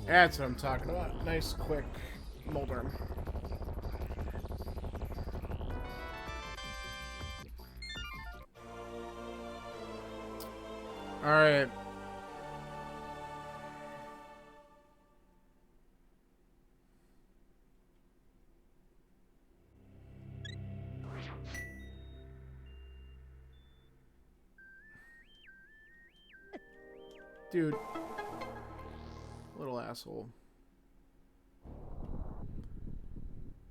A: That's what I'm talking about. Nice, quick Mulderm. Alright. Dude. Little asshole.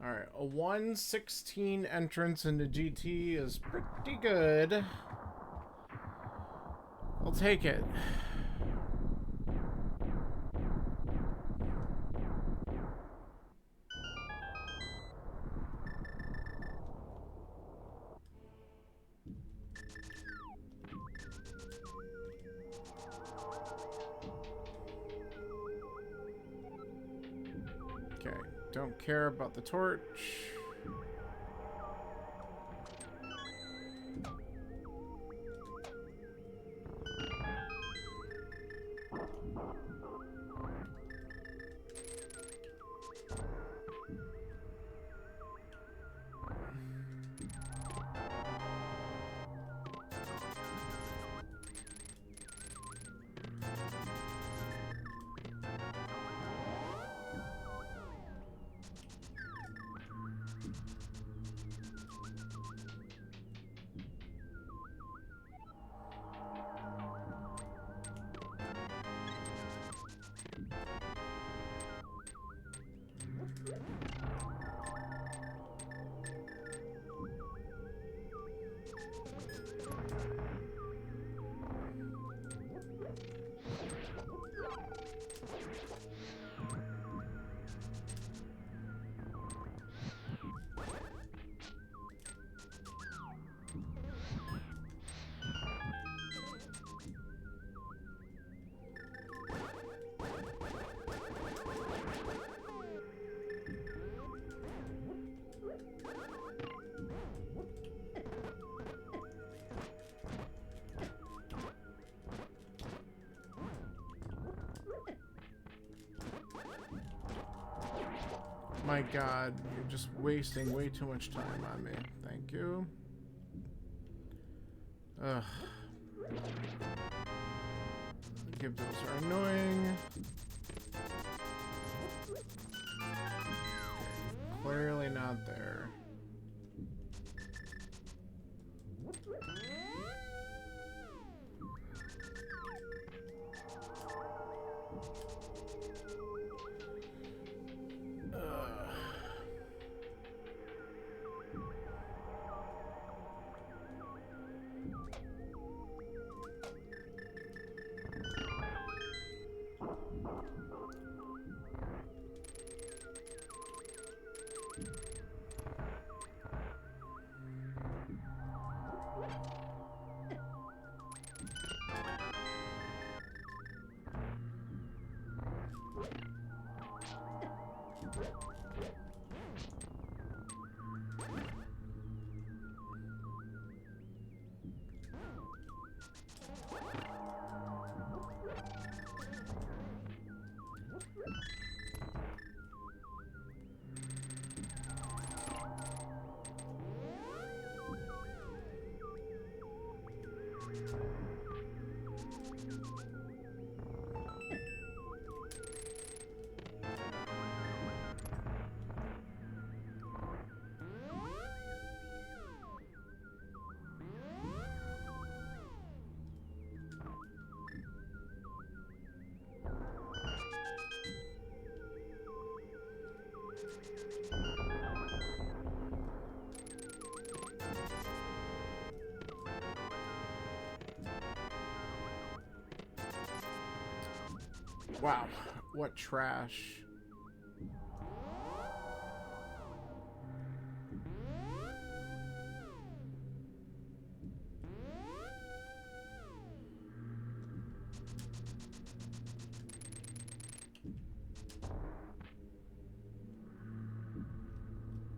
A: Alright, a 1:16 entrance into GT is pretty good. I'll take it. Okay, don't care about the torch. My god, you're just wasting way too much time on me. Thank you. Ugh. Give those are annoying. Clearly not there. Wow, what trash.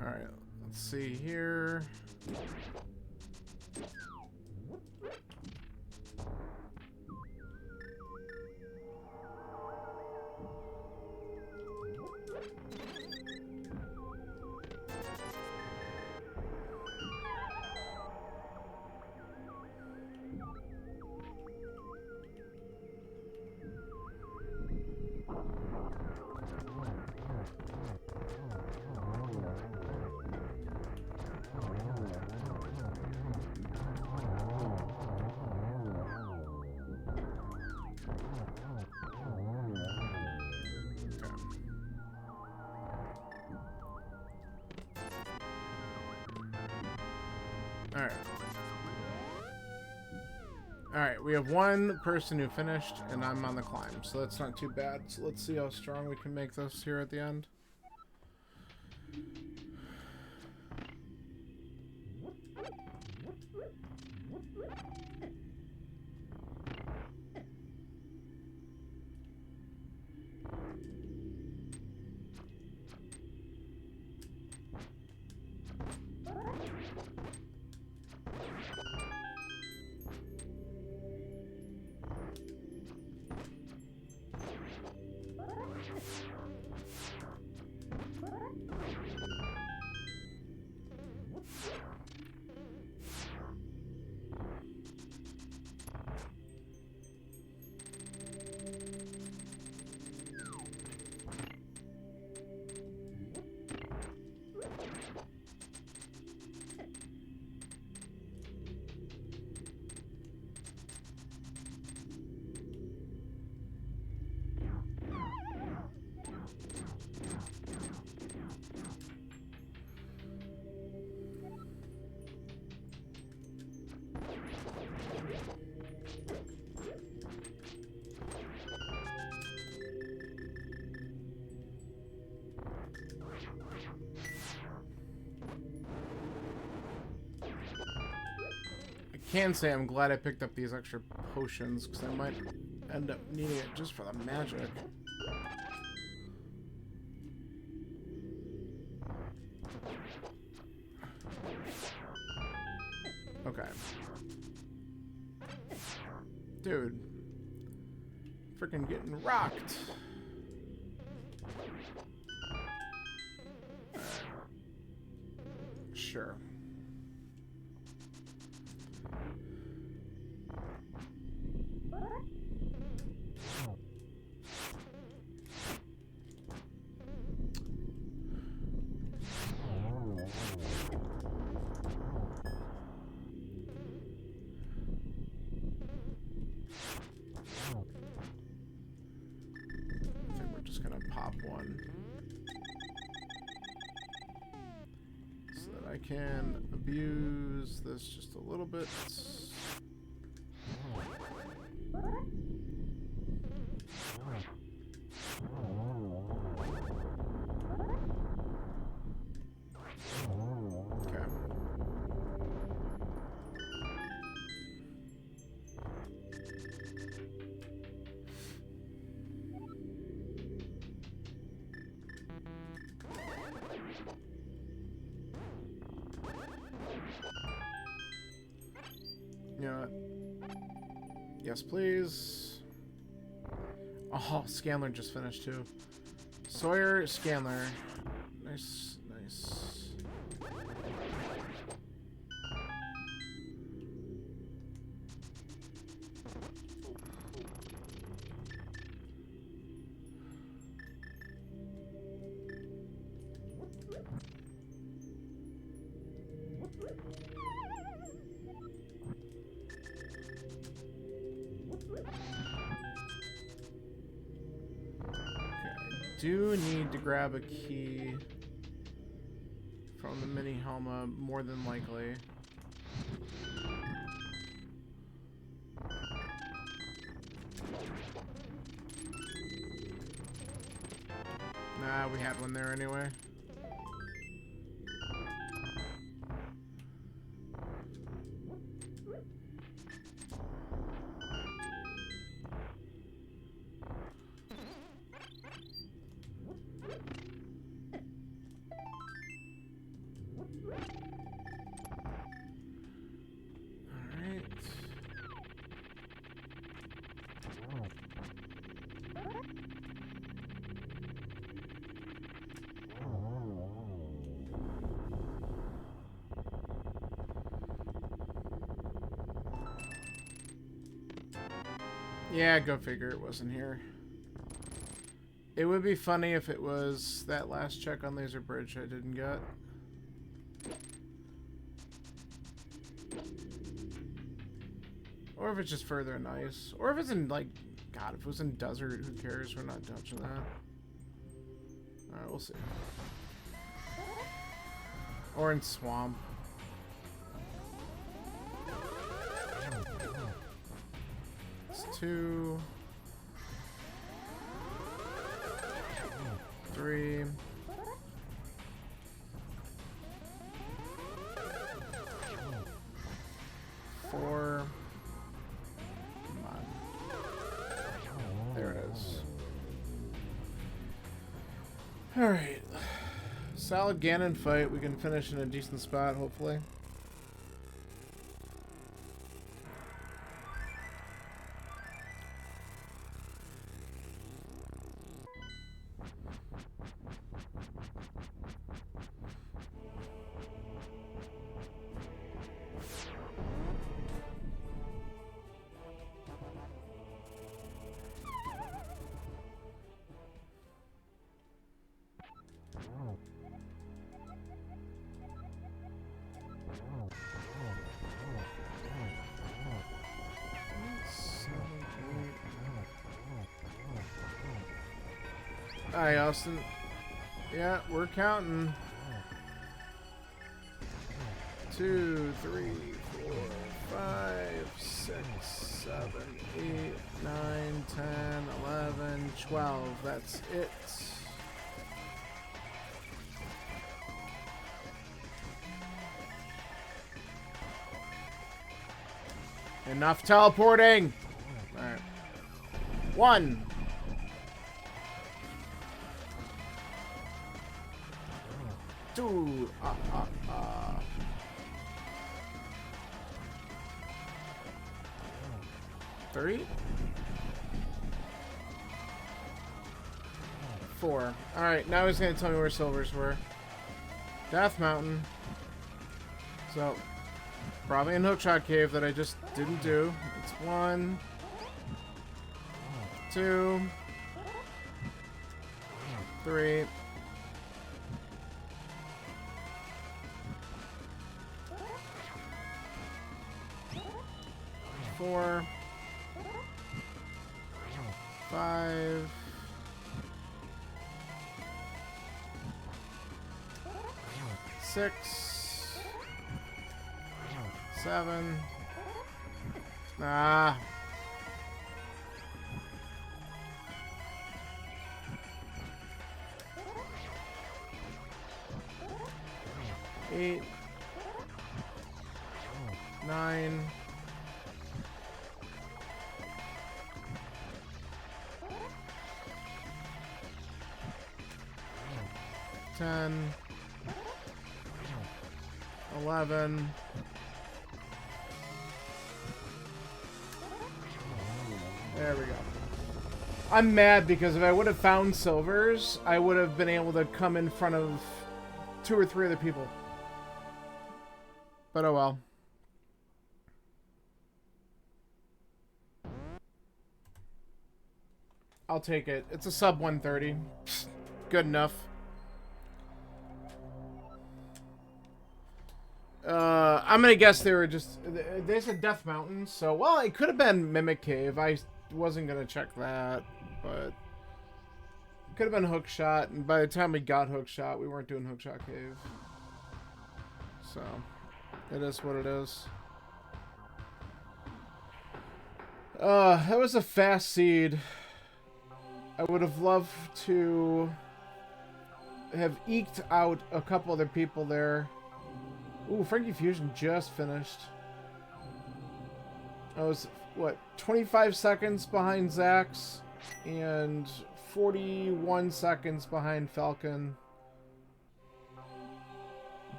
A: All right, let's see here. Alright. Alright, we have one person who finished, and I'm on the climb, so that's not too bad. So let's see how strong we can make this here at the end. can say I'm glad I picked up these extra potions, because I might end up needing it just for the magic. Okay. Dude. Freaking getting rocked. Sure. Can abuse this just a little bit. Okay. You know what? Yes, please. Oh, Scanner just finished too. Sawyer, Scanner. Nice, nice. Do need to grab a key from the mini Helma, more than likely. Nah, we had one there anyway. Yeah, go figure it wasn't here. It would be funny if it was that last check on Laser Bridge I didn't get. Or if it's just further in ice. Or if it's in, like, God, if it was in desert, who cares? We're not touching that. Alright, we'll see. Or in swamp. It's 2, 3. Four. Come on. There it is. Alright. Solid Ganon fight. We can finish in a decent spot, hopefully. Alright, Austin. Yeah, we're counting. 2, 3, 4, 5, 6, 7, 8, 9, 10, 11, 12. That's it. Enough teleporting! Alright. 1. 2. 3. 4. Alright, now he's gonna tell me where silvers were. Death Mountain. So, probably in Hookshot Cave that I just didn't do. It's 1, 2, 3. 4, 5, 6, 7. 8, 9. 10, 11, there we go. I'm mad because if I would have found silvers, I would have been able to come in front of 2 or 3 other people. But oh well. I'll take it. It's a sub 130. Good enough. I'm gonna guess they were just... They said Death Mountain, so... Well, it could have been Mimic Cave. I wasn't gonna check that, but... It could have been Hookshot, and by the time we got Hookshot, we weren't doing Hookshot Cave. So... It is what it is. That was a fast seed. I would have loved to have eked out a couple other people there. Ooh, Frankie Fusion just finished. I was, what, 25 seconds behind Zax and 41 seconds behind Falcon.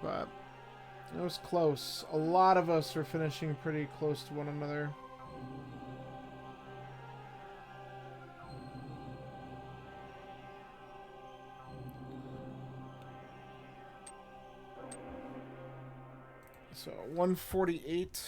A: But it was close. A lot of us are finishing pretty close to one another. So 148.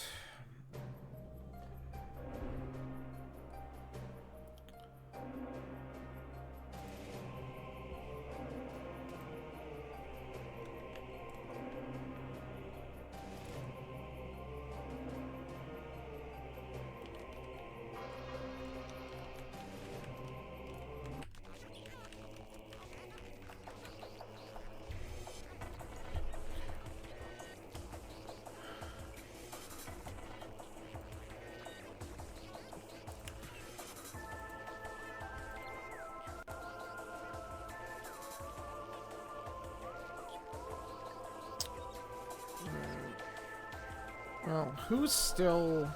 A: Well, who's still...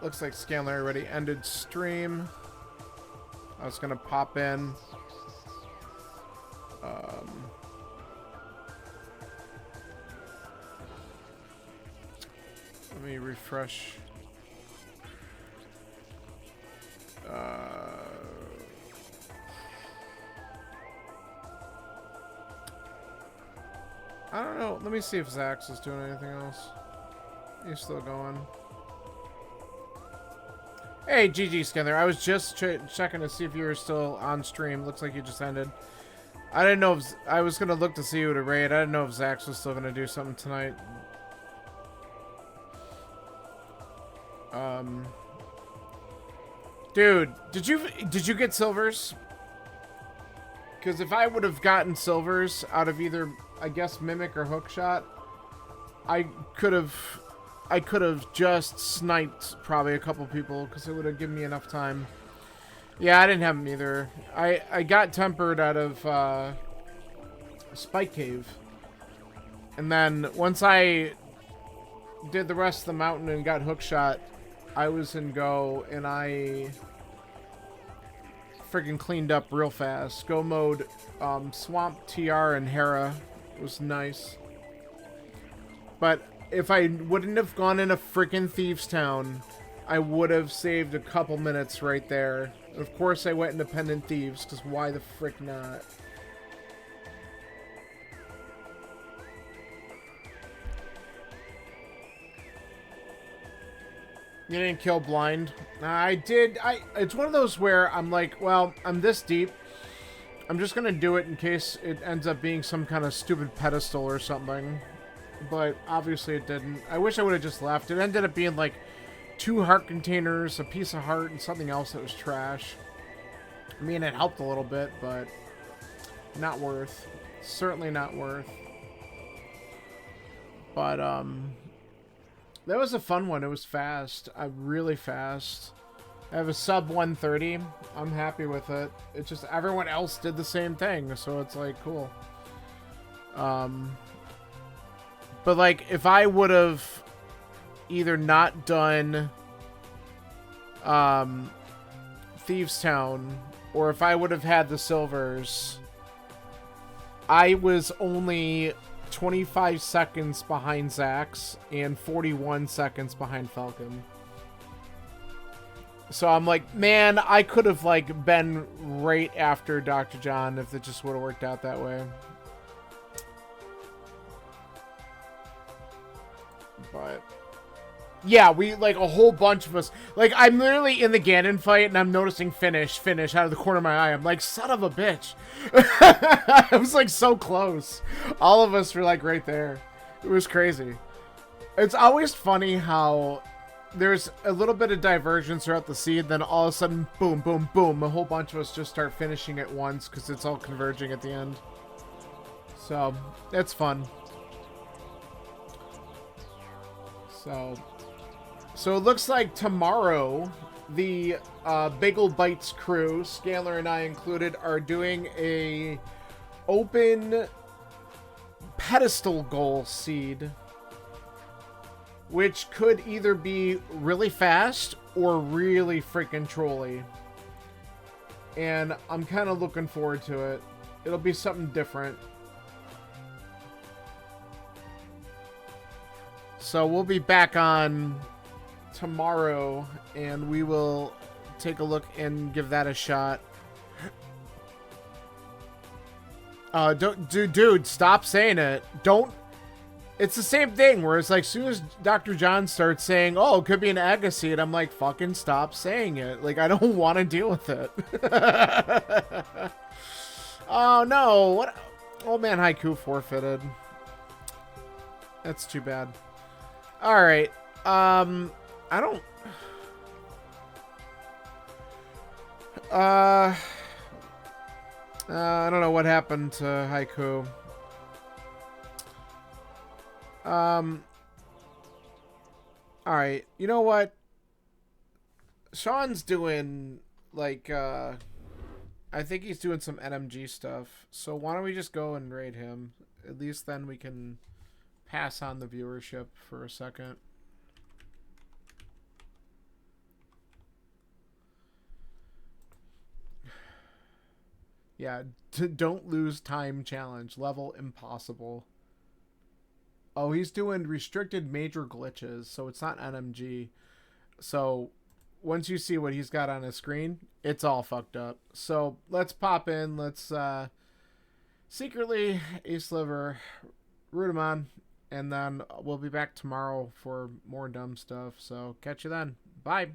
A: Looks like Scanler already ended stream. I was gonna pop in. Let me refresh. I don't know. Let me see if Zax is doing anything else. He's still going. Hey, GG Skinner. I was just checking to see if you were still on stream. Looks like you just ended. I didn't know if... I was going to look to see who to raid. I didn't know if Zax was still going to do something tonight. Dude, did you get silvers? Because if I would have gotten silvers out of either, I guess, Mimic or Hookshot, I could have just sniped probably a couple people because it would have given me enough time. Yeah, I didn't have them either. I got tempered out of Spike Cave. And then once I did the rest of the mountain and got hookshot, I was in Go and I freaking cleaned up real fast. Go mode, Swamp, TR, and Hera was nice. But if I wouldn't have gone in a freaking Thieves Town, I would have saved a couple minutes right there. Of course I went Independent Thieves, because why the frick not? You didn't kill blind? I did. It's one of those where I'm like, well, I'm this deep. I'm just going to do it in case it ends up being some kind of stupid pedestal or something. But obviously it didn't. I wish I would have just left. It ended up being like 2 heart containers, a piece of heart, and something else that was trash. I mean, it helped a little bit, but not worth. Certainly not worth. But, that was a fun one. It was fast. Really fast. I have a sub 130. I'm happy with it. It's just everyone else did the same thing, so it's like cool. But like if I would have either not done Thieves Town or if I would have had the silvers, I was only 25 seconds behind Zax and 41 seconds behind Falcon. So I'm like, man, I could have like been right after Dr. John if it just would have worked out that way. But yeah, we like a whole bunch of us. Like I'm literally in the Ganon fight and I'm noticing finish out of the corner of my eye. I'm like, son of a bitch. I was like so close. All of us were like right there. It was crazy. It's always funny how there's a little bit of divergence throughout the seed, then all of a sudden, boom, boom, boom, a whole bunch of us just start finishing at once because it's all converging at the end. So, it's fun. So it looks like tomorrow, the Bagel Bites crew, Scalar and I included, are doing a open pedestal goal seed, which could either be really fast or really freaking trolly. And I'm kind of looking forward to it. It'll be something different. So we'll be back on tomorrow and we will take a look and give that a shot. Dude, stop saying it. Don't. It's the same thing where it's like, as soon as Dr. John starts saying, oh, it could be an Agassiz, I'm like, fucking stop saying it. Like, I don't want to deal with it. Oh, no. What? Old Man Haiku forfeited. That's too bad. Alright. I don't know what happened to Haiku. Alright, you know what? Sean's doing, like, I think he's doing some NMG stuff. So why don't we just go and raid him? At least then we can pass on the viewership for a second. Yeah, don't lose time challenge. Level impossible. Oh, he's doing restricted major glitches, so it's not NMG. So once you see what he's got on his screen, it's all fucked up. So let's pop in. Let's secretly Ace Liver, root him on, and then we'll be back tomorrow for more dumb stuff. So catch you then. Bye.